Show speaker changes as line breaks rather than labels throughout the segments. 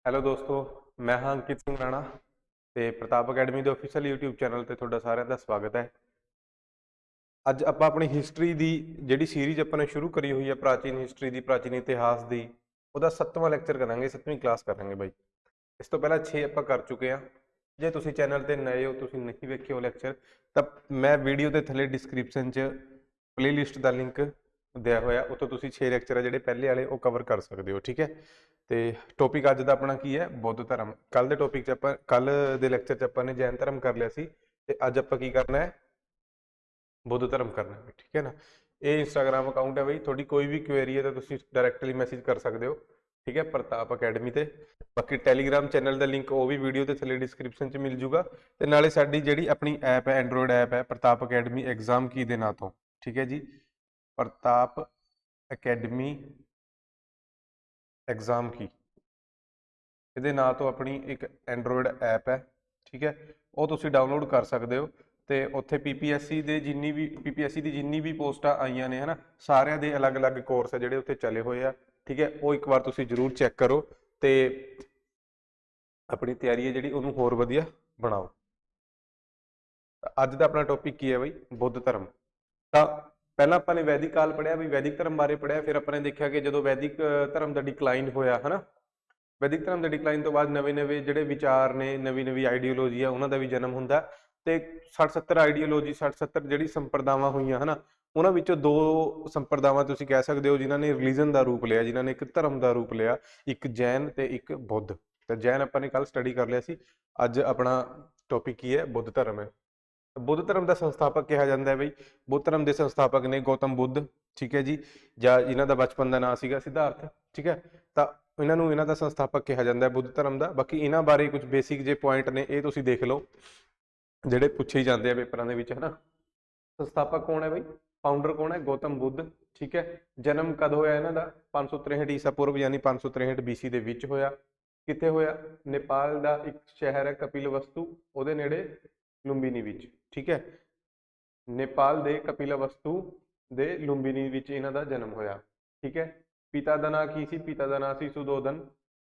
Hello ਦੋਸਤੋ, ਮੈਂ ਹਾਂ ਅੰਕਿਤ ਸਿੰਘ ਰਾਣਾ ਤੇ ਪ੍ਰਤਾਪ ਅਕੈਡਮੀ ਦੇ ਅਫੀਸ਼ੀਅਲ YouTube ਚੈਨਲ ਤੇ ਤੁਹਾਡਾ ਸਾਰਿਆਂ ਦਾ ਸਵਾਗਤ ਹੈ। ਅੱਜ ਆਪਾਂ ਆਪਣੀ ਹਿਸਟਰੀ ਦੀ ਜਿਹੜੀ ਸੀਰੀਜ਼ ਆਪਾਂ ਨੇ ਸ਼ੁਰੂ ਕਰੀ ਹੋਈ ਹੈ, ਪ੍ਰਾਚੀਨ ਹਿਸਟਰੀ ਦੀ, ਪ੍ਰਾਚੀਨ ਇਤਿਹਾਸ ਦੀ, ਉਹਦਾ 7ਵਾਂ ਲੈਕਚਰ ਕਰਾਂਗੇ, 7ਵੀਂ ਕਲਾਸ ਕਰਾਂਗੇ ਬਾਈ। ਇਸ ਤੋਂ ਪਹਿਲਾਂ 6 ਆਪਾਂ ਕਰ ਚੁੱਕੇ ਹਾਂ। ਜੇ ਤੁਸੀਂ ਚੈਨਲ ਤੇ ਨਏ ਹੋ, ਤੁਸੀਂ ਨਹੀਂ ਵੇਖੇ ਉਹ ਲੈਕਚਰ, ਤਾਂ ਮੈਂ ਵੀਡੀਓ ਦੇ ਥੱਲੇ ਡਿਸਕ੍ਰਿਪਸ਼ਨ 'ਚ ਪਲੇਲਿਸਟ ਦਾ ਲਿੰਕ ਦਿਆ ਹੋਇਆ, ਉੱਥੋਂ ਤੁਸੀਂ 6 ਲੈਕਚਰ ਆ ਜਿਹੜੇ ਪਹਿਲੇ ਵਾਲੇ ਉਹ ਕਵਰ ਕਰ ਸਕਦੇ ਹੋ। ਠੀਕ ਹੈ, ਤੇ ਟੌਪਿਕ ਅੱਜ ਦਾ ਆਪਣਾ ਕੀ ਹੈ? ਬੁੱਧ ਧਰਮ। ਕੱਲ ਦੇ ਟੌਪਿਕ 'ਚ ਆਪਾਂ, ਕੱਲ ਦੇ ਲੈਕਚਰ 'ਚ ਆਪਾਂ ਨੇ ਜੈਨ ਧਰਮ ਕਰ ਲਿਆ ਸੀ, ਤੇ ਅੱਜ ਆਪਾਂ ਕੀ ਕਰਨਾ ਹੈ? ਬੁੱਧ ਧਰਮ ਕਰਨਾ ਹੈ। ਠੀਕ ਹੈ ਨਾ। ਇਹ ਇੰਸਟਾਗ੍ਰਾਮ ਅਕਾਊਂਟ ਹੈ ਬਈ, ਤੁਹਾਡੀ ਕੋਈ ਵੀ ਕੁਐਰੀ ਹੈ ਤਾਂ ਤੁਸੀਂ ਡਾਇਰੈਕਟਲੀ ਮੈਸੇਜ ਕਰ ਸਕਦੇ ਹੋ। ਠੀਕ ਹੈ, ਪ੍ਰਤਾਪ ਅਕੈਡਮੀ ਤੇ। ਬਾਕੀ ਟੈਲੀਗ੍ਰਾਮ ਚੈਨਲ ਦਾ ਲਿੰਕ ਉਹ ਵੀ ਵੀਡੀਓ ਦੇ ਥੱਲੇ ਡਿਸਕ੍ਰਿਪਸ਼ਨ 'ਚ ਮਿਲ ਜੂਗਾ, ਤੇ ਨਾਲੇ ਸਾਡੀ ਜਿਹੜੀ ਆਪਣੀ ਐਪ ਹੈ, ਐਂਡਰੋਇਡ ਐਪ ਹੈ, ਪ੍ਰਤਾਪ ਅਕੈਡਮੀ ਐਗਜ਼ਾਮ ਕੀ ਦੇ ਨਾਂ ਤੋਂ। ਠੀਕ ਹੈ ਜੀ, ਪ੍ਰਤਾਪ ਅਕੈਡਮੀ ਐਗਜ਼ਾਮ ਕੀ, ਇਹਦੇ ਨਾਂ ਤੋਂ ਆਪਣੀ ਇੱਕ ਐਂਡਰੋਇਡ ਐਪ ਹੈ। ਠੀਕ ਹੈ, ਉਹ ਤੁਸੀਂ ਡਾਊਨਲੋਡ ਕਰ ਸਕਦੇ ਹੋ, ਤੇ ਉੱਥੇ ਪੀਪੀਐਸਸੀ ਦੀ ਜਿੰਨੀ ਵੀ ਪੋਸਟਾਂ ਆਈਆਂ ਨੇ ਹਨਾ, ਸਾਰਿਆਂ ਦੇ ਅਲੱਗ-ਅਲੱਗ ਕੋਰਸ ਹੈ ਜਿਹੜੇ ਉੱਥੇ ਚੱਲੇ ਹੋਏ ਆ। ਠੀਕ ਹੈ, ਉਹ ਇੱਕ ਵਾਰ ਤੁਸੀਂ ਜ਼ਰੂਰ ਚੈੱਕ ਕਰੋ ਤੇ ਆਪਣੀ ਤਿਆਰੀ ਹੈ ਜਿਹੜੀ ਉਹਨੂੰ ਹੋਰ ਵਧੀਆ ਬਣਾਓ। ਅੱਜ ਦਾ ਆਪਣਾ ਟੌਪਿਕ ਕੀ ਹੈ ਬਈ? ਬੁੱਧ ਧਰਮ। ਤਾਂ ਪਹਿਲਾਂ ਆਪਾਂ ਨੇ ਵੈਦਿਕ ਕਾਲ ਪੜ੍ਹਿਆ, ਵੀ ਵੈਦਿਕ ਧਰਮ ਬਾਰੇ ਪੜ੍ਹਿਆ। ਫਿਰ ਆਪਾਂ ਨੇ ਦੇਖਿਆ ਕਿ ਜਦੋਂ ਵੈਦਿਕ ਧਰਮ ਦਾ ਡਿਕਲਾਈਨ ਹੋਇਆ ਹਨਾ, ਵੈਦਿਕ ਧਰਮ ਦੇ ਡਿਕਲਾਈਨ ਤੋਂ ਬਾਅਦ ਨਵੇਂ-ਨਵੇਂ ਜਿਹੜੇ ਵਿਚਾਰ ਨੇ, ਨਵੀਂ-ਨਵੀਂ ਆਈਡੀਓਲੋਜੀ ਆ, ਉਹਨਾਂ ਦਾ ਵੀ ਜਨਮ ਹੁੰਦਾ। ਤੇ 60-70 ਆਈਡੀਓਲੋਜੀ, 60-70 ਜਿਹੜੀ ਸੰਪਰਦਾਵਾਂ ਹੋਈਆਂ ਹਨਾ, ਉਹਨਾਂ ਵਿੱਚੋਂ ਦੋ ਸੰਪਰਦਾਵਾਂ ਤੁਸੀਂ ਕਹਿ ਸਕਦੇ ਹੋ ਜਿਨ੍ਹਾਂ ਨੇ ਰਿਲੀਜਨ ਦਾ ਰੂਪ ਲਿਆ, ਜਿਨ੍ਹਾਂ ਨੇ ਇੱਕ ਧਰਮ ਦਾ ਰੂਪ ਲਿਆ, ਇੱਕ ਜੈਨ ਤੇ ਇੱਕ ਬੁੱਧ। ਤੇ ਜੈਨ ਆਪਾਂ ਨੇ ਕੱਲ ਸਟੱਡੀ ਕਰ ਲਿਆ ਸੀ। ਅੱਜ ਆਪਣਾ ਟੌਪਿਕ ਕੀ ਹੈ? ਬੁੱਧ ਧਰਮ ਹੈ। ਬੁੱਧ ਧਰਮ ਦਾ ਸੰਸਥਾਪਕ ਕਿਹਾ ਜਾਂਦਾ ਹੈ ਬਈ, ਬੁੱਧ ਧਰਮ ਦੇ ਸੰਸਥਾਪਕ ਨੇ ਗੌਤਮ ਬੁੱਧ। ਠੀਕ ਹੈ ਜੀ, ਜਾਂ ਇਹਨਾਂ ਦਾ ਬਚਪਨ ਦਾ ਨਾਂ ਸੀਗਾ ਸਿਧਾਰਥ। ਠੀਕ ਹੈ, ਤਾਂ ਇਹਨਾਂ ਦਾ ਸੰਸਥਾਪਕ ਕਿਹਾ ਜਾਂਦਾ ਹੈ ਬੁੱਧ ਧਰਮ ਦਾ। ਬਾਕੀ ਇਹਨਾਂ ਬਾਰੇ ਕੁਝ ਬੇਸਿਕ ਜੇ ਪੁਆਇੰਟ ਨੇ, ਇਹ ਤੁਸੀਂ ਦੇਖ ਲਓ, ਜਿਹੜੇ ਪੁੱਛੇ ਜਾਂਦੇ ਆ ਪੇਪਰਾਂ ਦੇ ਵਿੱਚ ਹਨਾ। ਸੰਸਥਾਪਕ ਕੌਣ ਹੈ ਬਈ? ਫਾਊਂਡਰ ਕੌਣ ਹੈ? ਗੌਤਮ ਬੁੱਧ। ਠੀਕ ਹੈ, ਜਨਮ ਕਦ ਹੋਇਆ ਇਹਨਾਂ ਦਾ? 563 ਈਸਾ ਪੂਰਵ, ਯਾਨੀ 563 BC ਦੇ ਵਿੱਚ ਹੋਇਆ। ਕਿੱਥੇ ਹੋਇਆ? ਨੇਪਾਲ ਦਾ ਇੱਕ ਸ਼ਹਿਰ ਹੈ ਕਪਿਲਵਸਤੂ, ਉਹਦੇ ਨੇੜੇ ਲੁੰਬਿਨੀ ਵਿੱਚ। ਠੀਕ ਹੈ, ਨੇਪਾਲ ਦੇ ਕਪਿਲਵਸਤੂ ਦੇ ਲੁੰਬਿਨੀ ਵਿੱਚ ਇਹਨਾਂ ਦਾ ਜਨਮ ਹੋਇਆ। ਠੀਕ ਹੈ, ਪਿਤਾ ਦਾ ਨਾਂ ਕੀ ਸੀ? ਪਿਤਾ ਦਾ ਨਾਂ ਸੀ ਸੁਧੋਦਨ,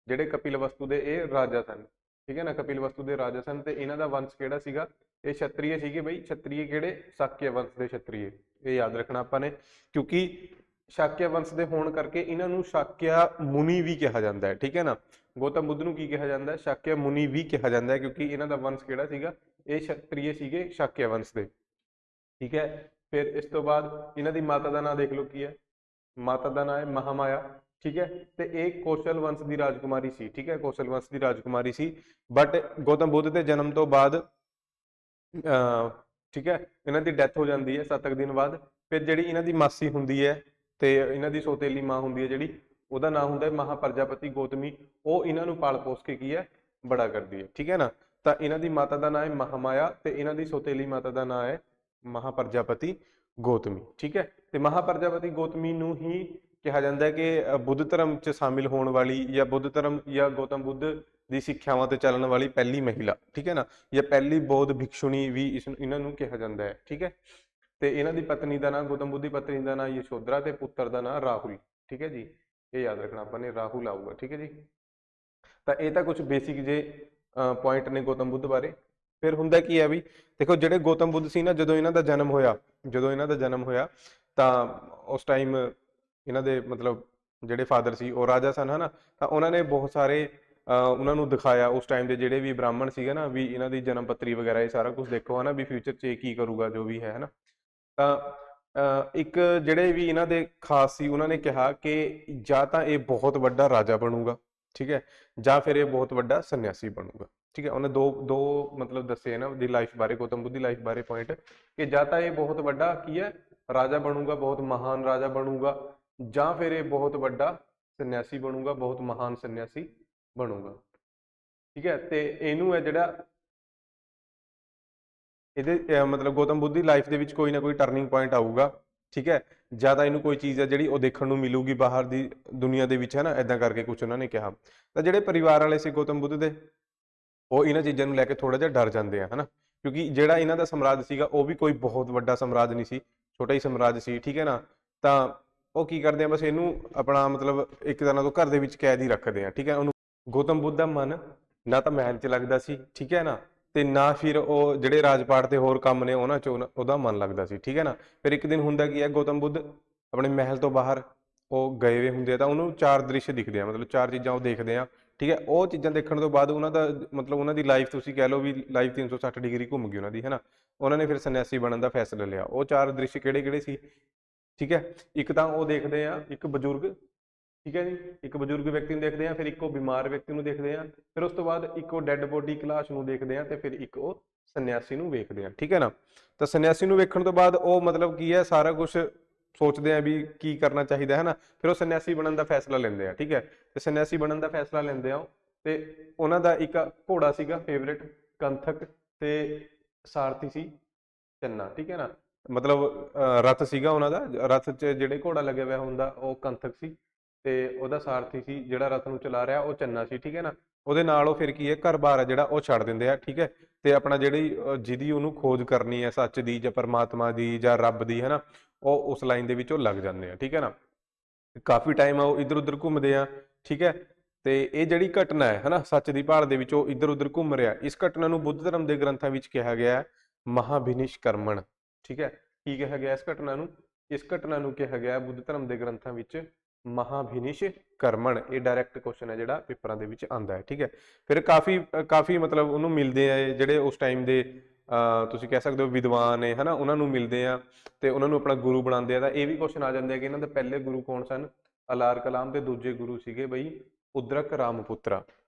ਜਿਹੜੇ ਕਪਿਲਵਸਤੂ ਦੇ ਇਹ ਰਾਜਾ ਸਨ। ਠੀਕ ਹੈ ਨਾ, ਕਪਿਲਵਸਤੂ ਦੇ ਰਾਜਾ ਸਨ। ਤੇ ਇਹਨਾਂ ਦਾ ਵੰਸ਼ ਕਿਹੜਾ ਸੀਗਾ? ਇਹ ਛਤਰੀਏ ਸੀਗੇ ਬਈ। ਛਤਰੀਏ ਕਿਹੜੇ? ਸ਼ਾਕਿਆ ਵੰਸ਼ ਦੇ ਛਤਰੀਏ। ਇਹ ਯਾਦ ਰੱਖਣਾ ਆਪਾਂ ਨੇ, ਕਿਉਂਕਿ ਸ਼ਾਕਿਆ ਵੰਸ਼ ਦੇ ਹੋਣ ਕਰਕੇ ਇਹਨਾਂ ਨੂੰ ਸ਼ਾਕਿਆ ਮੁਨੀ ਵੀ ਕਿਹਾ ਜਾਂਦਾ ਹੈ। ਠੀਕ ਹੈ ਨਾ, ਗੌਤਮ ਬੁੱਧ ਨੂੰ ਕੀ ਕਿਹਾ ਜਾਂਦਾ ਹੈ? ਸ਼ਾਕਿਆ ਮੁਨੀ ਵੀ ਕਿਹਾ ਜਾਂਦਾ ਹੈ, ਕਿਉਂਕਿ ਇਹਨਾਂ ਦਾ ਵੰਸ਼ ਕਿਹੜਾ ਸੀਗਾ? ਇਹ ਛਤਰੀਏ ਸੀਗੇ, ਸ਼ਾਕਿਆ ਵੰਸ਼ ਦੇ। ਠੀਕ ਹੈ, ਫਿਰ ਇਸ ਤੋਂ ਬਾਅਦ ਇਹਨਾਂ ਦੀ ਮਾਤਾ ਦਾ ਨਾਂ ਦੇਖ ਲਓ ਕੀ ਹੈ। ਮਾਤਾ ਦਾ ਨਾਂ ਹੈ ਮਹਾਮਾਇਆ। ਠੀਕ ਹੈ, ਤੇ ਇਹ ਕੌਸ਼ਲ ਵੰਸ਼ ਦੀ ਰਾਜਕੁਮਾਰੀ ਸੀ। ਠੀਕ ਹੈ, ਕੌਸ਼ਲ ਵੰਸ਼ ਦੀ ਰਾਜਕੁਮਾਰੀ ਸੀ। ਬਟ ਗੌਤਮ ਬੁੱਧ ਦੇ ਜਨਮ ਤੋਂ ਬਾਅਦ ਠੀਕ ਹੈ, ਇਹਨਾਂ ਦੀ ਡੈਥ ਹੋ ਜਾਂਦੀ ਹੈ 7 ਦਿਨ ਬਾਅਦ। ਫਿਰ ਜਿਹੜੀ ਇਹਨਾਂ ਦੀ ਮਾਸੀ ਹੁੰਦੀ ਹੈ, ਤੇ ਇਹਨਾਂ ਦੀ ਸੌਤੇਲੀ ਮਾਂ ਹੁੰਦੀ ਹੈ ਜਿਹੜੀ, ਉਹਦਾ ਨਾਮ ਹੁੰਦਾ ਹੈ ਮਹਾਪ੍ਰਜਾਪਤੀ ਗੌਤਮੀ। ਉਹ ਇਹਨਾਂ ਨੂੰ ਪਾਲ ਪੋਸ ਕੇ ਕੀ ਹੈ? ਬੜਾ ਕਰਦੀ ਹੈ। ਠੀਕ ਹੈ ਨਾ, ਤਾਂ ਇਹਨਾਂ ਦੀ ਮਾਤਾ ਦਾ ਨਾਮ ਹੈ ਮਹਾਮਾਇਆ, ਤੇ ਇਹਨਾਂ ਦੀ ਸੌਤੇਲੀ ਮਾਤਾ ਦਾ ਨਾਮ ਹੈ ਮਹਾਪ੍ਰਜਾਪਤੀ ਗੌਤਮੀ। ਠੀਕ ਹੈ, ਤੇ ਮਹਾਪ੍ਰਜਾਪਤੀ ਗੌਤਮੀ ਨੂੰ ਹੀ ਕਿਹਾ ਜਾਂਦਾ ਹੈ ਕਿ ਬੁੱਧ ਧਰਮ 'ਚ ਸ਼ਾਮਿਲ ਹੋਣ ਵਾਲੀ, ਜਾਂ ਬੁੱਧ ਧਰਮ ਜਾਂ ਗੌਤਮ ਬੁੱਧ ਦੀ ਸਿੱਖਿਆਵਾਂ ਤੇ ਚੱਲਣ ਵਾਲੀ ਪਹਿਲੀ ਮਹਿਲਾ। ਠੀਕ ਹੈ ਨਾ, ਜਾਂ ਪਹਿਲੀ ਬੌਧ ਭਿਕਸ਼ੁਣੀ ਵੀ ਇਹਨਾਂ ਨੂੰ ਕਿਹਾ ਜਾਂਦਾ ਹੈ। ਠੀਕ ਹੈ, ਤੇ ਇਹਨਾਂ ਦੀ ਪਤਨੀ ਦਾ ਨਾਮ, ਗੌਤਮ ਬੁੱਧ ਦੀ ਪਤਨੀ ਦਾ ਨਾਮ ਯਸ਼ੋਧਰਾ, ਤੇ ਪੁੱਤਰ ਦਾ ਨਾਮ ਰਾਹੁਲ। ਠੀਕ ਹੈ ਜੀ, ਇਹ ਯਾਦ ਰੱਖਣਾ ਆਪਾਂ ਨੇ, ਰਾਹੁਲ ਆਊਗਾ। ਠੀਕ ਹੈ ਜੀ, ਤਾਂ ਇਹ ਤਾਂ ਕੁਝ ਬੇਸਿਕ ਜੇ ਪੁਆਇੰਟ ਨੇ ਗੌਤਮ ਬੁੱਧ ਬਾਰੇ। ਫਿਰ ਹੁੰਦਾ ਕੀ ਹੈ ਵੀ, ਦੇਖੋ ਜਿਹੜੇ ਗੌਤਮ ਬੁੱਧ ਸੀ ਨਾ, ਜਦੋਂ ਇਹਨਾਂ ਦਾ ਜਨਮ ਹੋਇਆ ਤਾਂ ਉਸ ਟਾਈਮ ਇਹਨਾਂ ਦੇ ਮਤਲਬ ਜਿਹੜੇ ਫਾਦਰ ਸੀ ਉਹ ਰਾਜਾ ਸਨ ਹਨਾ। ਤਾਂ ਉਹਨਾਂ ਨੇ ਬਹੁਤ ਸਾਰੇ ਉਹਨਾਂ ਨੂੰ ਦਿਖਾਇਆ ਉਸ ਟਾਈਮ ਦੇ ਜਿਹੜੇ ਵੀ ਬ੍ਰਾਹਮਣ ਸੀਗੇ ਨਾ, ਵੀ ਇਹਨਾਂ ਦੀ ਜਨਮ ਪੱਤਰੀ ਵਗੈਰਾ ਇਹ ਸਾਰਾ ਕੁਝ ਦੇਖੋ ਹਨਾ, ਵੀ ਫਿਊਚਰ 'ਚ ਕੀ ਕਰੂਗਾ ਜੋ ਵੀ ਹੈ ਹਨਾ। ਤਾਂ ਇੱਕ ਜਿਹੜੇ ਵੀ ਇਹਨਾਂ ਦੇ ਖਾਸ ਸੀ, ਉਹਨਾਂ ਨੇ ਕਿਹਾ ਕਿ ਜਾਂ ਤਾਂ ਇਹ ਬਹੁਤ ਵੱਡਾ ਰਾਜਾ ਬਣੂਗਾ, ਠੀਕ ਹੈ, ਜਾਂ ਫਿਰ ਇਹ ਬਹੁਤ ਵੱਡਾ ਸੰਨਿਆਸੀ ਬਣੂਗਾ। ਠੀਕ ਹੈ, ਉਹਨੇ ਦੋ ਮਤਲਬ ਦੱਸੇ ਇਹਨਾਂ ਦੀ ਲਾਈਫ ਬਾਰੇ, ਗੌਤਮ ਬੁੱਧ ਦੀ ਲਾਈਫ ਬਾਰੇ ਪੁਆਇੰਟ, ਕਿ ਜਾਂ ਤਾਂ ਇਹ ਬਹੁਤ ਵੱਡਾ ਕੀ ਹੈ ਰਾਜਾ ਬਣੂਗਾ, ਬਹੁਤ ਮਹਾਨ ਰਾਜਾ ਬਣੂਗਾ, ਜਾਂ ਫਿਰ ਇਹ ਬਹੁਤ ਵੱਡਾ ਸੰਨਿਆਸੀ ਬਣੂਗਾ, ਬਹੁਤ ਮਹਾਨ ਸੰਨਿਆਸੀ ਬਣੂਗਾ। ਠੀਕ ਹੈ, ਤੇ ਇਹਨੂੰ ਹੈ ਜਿਹੜਾ ਇਹਦੇ ਮਤਲਬ ਗੌਤਮ ਬੁੱਧ ਦੀ ਲਾਈਫ ਦੇ ਵਿੱਚ ਕੋਈ ਨਾ ਕੋਈ ਟਰਨਿੰਗ ਪੁਆਇੰਟ ਆਊਗਾ। ਠੀਕ ਹੈ, ਜਾਂ ਤਾਂ ਇਹਨੂੰ ਕੋਈ ਚੀਜ਼ ਹੈ ਜਿਹੜੀ ਉਹ ਦੇਖਣ ਨੂੰ ਮਿਲੂਗੀ ਬਾਹਰ ਦੀ ਦੁਨੀਆ ਦੇ ਵਿੱਚ ਹੈ ਨਾ, ਇਦਾਂ ਕਰਕੇ ਕੁਝ ਉਹਨਾਂ ਨੇ ਕਿਹਾ। ਤਾਂ ਜਿਹੜੇ ਪਰਿਵਾਰ ਵਾਲੇ ਸੀ ਗੌਤਮ ਬੁੱਧ ਦੇ, ਉਹ ਇਹਨਾਂ ਚੀਜ਼ਾਂ ਨੂੰ ਲੈ ਕੇ ਥੋੜਾ ਜਿਹਾ ਡਰ ਜਾਂਦੇ ਆ ਹਨਾ, ਕਿਉਂਕਿ ਜਿਹੜਾ ਇਹਨਾਂ ਦਾ ਸਮਰਾਜ ਸੀਗਾ ਉਹ ਵੀ ਕੋਈ ਬਹੁਤ ਵੱਡਾ ਸਮਰਾਜ ਨਹੀਂ ਸੀ, ਛੋਟਾ ਹੀ ਸਮਰਾਜ ਸੀ। ਠੀਕ ਹੈ ਨਾ, ਤਾਂ ਉਹ ਕੀ ਕਰਦੇ ਆ, ਬਸ ਇਹਨੂੰ ਆਪਣਾ ਮਤਲਬ ਇੱਕ ਤਰ੍ਹਾਂ ਤੋਂ ਘਰ ਦੇ ਵਿੱਚ ਕੈਦ ਹੀ ਰੱਖਦੇ ਆ। ਠੀਕ ਹੈ, ਉਹਨੂੰ ਗੌਤਮ ਬੁੱਧ ਦਾ ਮਨ ਨਾ ਤਾਂ ਮਹਿਲ 'ਚ ਲੱਗਦਾ ਸੀ, ਠੀਕ ਹੈ ਨਾ, ਤੇ ਨਾ ਫਿਰ ਉਹ ਜਿਹੜੇ ਰਾਜਪਾਟ ਤੇ ਹੋਰ ਕੰਮ ਨੇ ਉਹਨਾਂ 'ਚ ਉਹਦਾ ਮਨ ਲੱਗਦਾ ਸੀ, ਠੀਕ ਹੈ ਨਾ। ਫਿਰ ਇੱਕ ਦਿਨ ਹੁੰਦਾ ਕੀ ਹੈ, ਗੌਤਮ ਬੁੱਧ ਆਪਣੇ ਮਹਿਲ ਤੋਂ ਬਾਹਰ ਉਹ ਗਏ ਹੋਏ ਹੁੰਦੇ ਆ, ਤਾਂ ਉਹਨੂੰ ਚਾਰ ਦ੍ਰਿਸ਼ ਦਿਖਦੇ ਆ, ਮਤਲਬ ਚਾਰ ਚੀਜ਼ਾਂ ਉਹ ਦੇਖਦੇ ਆ, ਠੀਕ ਹੈ। ਉਹ ਚੀਜ਼ਾਂ ਦੇਖਣ ਤੋਂ ਬਾਅਦ ਉਹਨਾਂ ਦਾ ਮਤਲਬ ਉਹਨਾਂ ਦੀ ਲਾਈਫ ਤੁਸੀਂ ਕਹਿ ਲਓ ਵੀ ਲਾਈਫ 360 ਡਿਗਰੀ ਘੁੰਮ ਗਈ ਉਹਨਾਂ ਦੀ, ਹੈ ਨਾ। ਉਹਨਾਂ ਨੇ ਫਿਰ ਸੰਨਿਆਸੀ ਬਣਨ ਦਾ ਫੈਸਲਾ ਲਿਆ। ਉਹ ਚਾਰ ਦ੍ਰਿਸ਼ ਕਿਹੜੇ ਕਿਹੜੇ ਸੀ, ਠੀਕ ਹੈ। ਇੱਕ ਤਾਂ ਉਹ ਦੇਖਦੇ ਆ ਇੱਕ ਬਜ਼ੁਰਗ, ਠੀਕ ਹੈ ਜੀ, ਇੱਕ ਬਜ਼ੁਰਗ ਵਿਅਕਤੀ ਨੂੰ ਦੇਖਦੇ ਆ, ਫਿਰ ਇੱਕ ਉਹ ਬਿਮਾਰ ਵਿਅਕਤੀ ਨੂੰ ਦੇਖਦੇ ਆ, ਫਿਰ ਉਸ ਤੋਂ ਬਾਅਦ ਇੱਕ ਉਹ ਡੈੱਡ ਬੋਡੀ ਇੱਕ ਲਾਸ਼ ਨੂੰ ਦੇਖਦੇ ਆ, ਤੇ ਫਿਰ ਇੱਕ ਉਹ ਸੰਨਿਆਸੀ ਨੂੰ ਵੇਖਦੇ ਆ, ਠੀਕ ਹੈ ਨਾ। ਤਾਂ ਸੰਨਿਆਸੀ ਨੂੰ ਵੇਖਣ ਤੋਂ ਬਾਅਦ ਉਹ ਮਤਲਬ ਕੀ ਹੈ, ਸਾਰਾ ਕੁਝ ਸੋਚਦੇ ਆ ਵੀ ਕੀ ਕਰਨਾ ਚਾਹੀਦਾ ਹੈ ਨਾ। ਫਿਰ ਉਹ ਸੰਨਿਆਸੀ ਬਣਨ ਦਾ ਫੈਸਲਾ ਲੈਂਦੇ ਆ, ਠੀਕ ਹੈ। ਤੇ ਸੰਨਿਆਸੀ ਬਣਨ ਦਾ ਫੈਸਲਾ ਲੈਂਦੇ ਆ ਤੇ ਉਹਨਾਂ ਦਾ ਇੱਕ ਘੋੜਾ ਸੀਗਾ ਫੇਵਰੇਟ, ਕੰਥਕ, ਤੇ ਸਾਰਥੀ ਸੀ ਚੰਨਾ, ਠੀਕ ਹੈ ਨਾ। ਮਤਲਬ ਰਥ ਸੀਗਾ ਉਹਨਾਂ ਦਾ, ਰਥ 'ਚ ਜਿਹੜੇ ਘੋੜਾ ਲੱਗਿਆ ਹੋਇਆ ਹੁੰਦਾ ਉਹ ਕੰਥਕ ਸੀ, ਤੇ ਉਹਦਾ ਸਾਰਥੀ ਸੀ ਜਿਹੜਾ ਰਥ ਨੂੰ ਚਲਾ ਰਿਹਾ ਉਹ ਚੰਨਾ ਸੀ, ਠੀਕ ਹੈ ਨਾ। ਉਹਦੇ ਨਾਲ ਉਹ ਫਿਰ ਕੀ ਹੈ, ਘਰ-ਬਾਰ ਜਿਹੜਾ ਉਹ ਛੱਡ ਦਿੰਦੇ ਆ, ਠੀਕ ਹੈ। ਤੇ ਆਪਣਾ ਜਿਹੜੀ ਜਿਹਦੀ ਉਹਨੂੰ ਖੋਜ ਕਰਨੀ ਹੈ, ਸੱਚ ਦੀ ਜਾਂ ਪਰਮਾਤਮਾ ਦੀ ਜਾਂ ਰੱਬ ਦੀ, ਹੈ ਨਾ, ਉਹ ਉਸ ਲਾਈਨ ਦੇ ਵਿੱਚ ਉਹ ਲੱਗ ਜਾਂਦੇ ਆ, ਠੀਕ ਹੈ ਨਾ। ਕਾਫੀ ਟਾਈਮ ਉਹ ਇੱਧਰ ਉੱਧਰ ਘੁੰਮਦੇ ਆ, ਠੀਕ ਹੈ। ਤੇ ਇਹ ਜਿਹੜੀ ਘਟਨਾ ਹੈ ਨਾ, ਸੱਚ ਦੀ ਭਾਲ ਦੇ ਵਿੱਚ ਉਹ ਇੱਧਰ ਉੱਧਰ ਘੁੰਮ ਰਿਹਾ, ਇਸ ਘਟਨਾ ਨੂੰ ਬੁੱਧ ਧਰਮ ਦੇ ਗ੍ਰੰਥਾਂ ਵਿੱਚ ਕਿਹਾ ਗਿਆ ਹੈ ਮਹਾਭਿਨਿਸ਼ਕਰਮਣ, ਠੀਕ ਹੈ। ਕੀ ਕਿਹਾ ਗਿਆ ਇਸ ਘਟਨਾ ਨੂੰ? ਇਸ ਘਟਨਾ ਨੂੰ ਕਿਹਾ ਗਿਆ ਬੁੱਧ ਧਰਮ ਦੇ ਗ੍ਰੰਥਾਂ ਵਿੱਚ ਮਹਾਭਿਨਿਸ਼ਕਰਮਣ। ਇਹ ਡਾਇਰੈਕਟ ਕੁਐਸਚਨ ਹੈ ਜਿਹੜਾ ਪੇਪਰਾਂ ਦੇ ਵਿੱਚ ਆਉਂਦਾ ਹੈ, ਠੀਕ ਹੈ। ਫਿਰ ਕਾਫੀ ਮਤਲਬ ਉਹਨੂੰ ਮਿਲਦੇ ਆ ਜਿਹੜੇ ਉਸ ਟਾਈਮ ਦੇ ਤੁਸੀਂ ਕਹਿ ਸਕਦੇ ਹੋ ਵਿਦਵਾਨ ਨੇ, ਹਨਾ, ਉਹਨਾਂ ਨੂੰ ਮਿਲਦੇ ਆ ਤੇ ਉਹਨਾਂ ਨੂੰ ਆਪਣਾ ਗੁਰੂ ਬਣਾਉਂਦੇ ਆ। ਤਾਂ ਇਹ ਵੀ ਕੁਐਸਚਨ ਆ ਜਾਂਦੇ ਆ ਕਿ ਇਹਨਾਂ ਦੇ ਪਹਿਲੇ ਗੁਰੂ ਕੌਣ ਸਨ? ਅਲਾਰ ਕਲਾਮ, ਤੇ ਦੂਜੇ ਗੁਰੂ ਸੀਗੇ ਬਈ ਉਦਰਕ ਰਾਮਪੁੱਤਰਾ,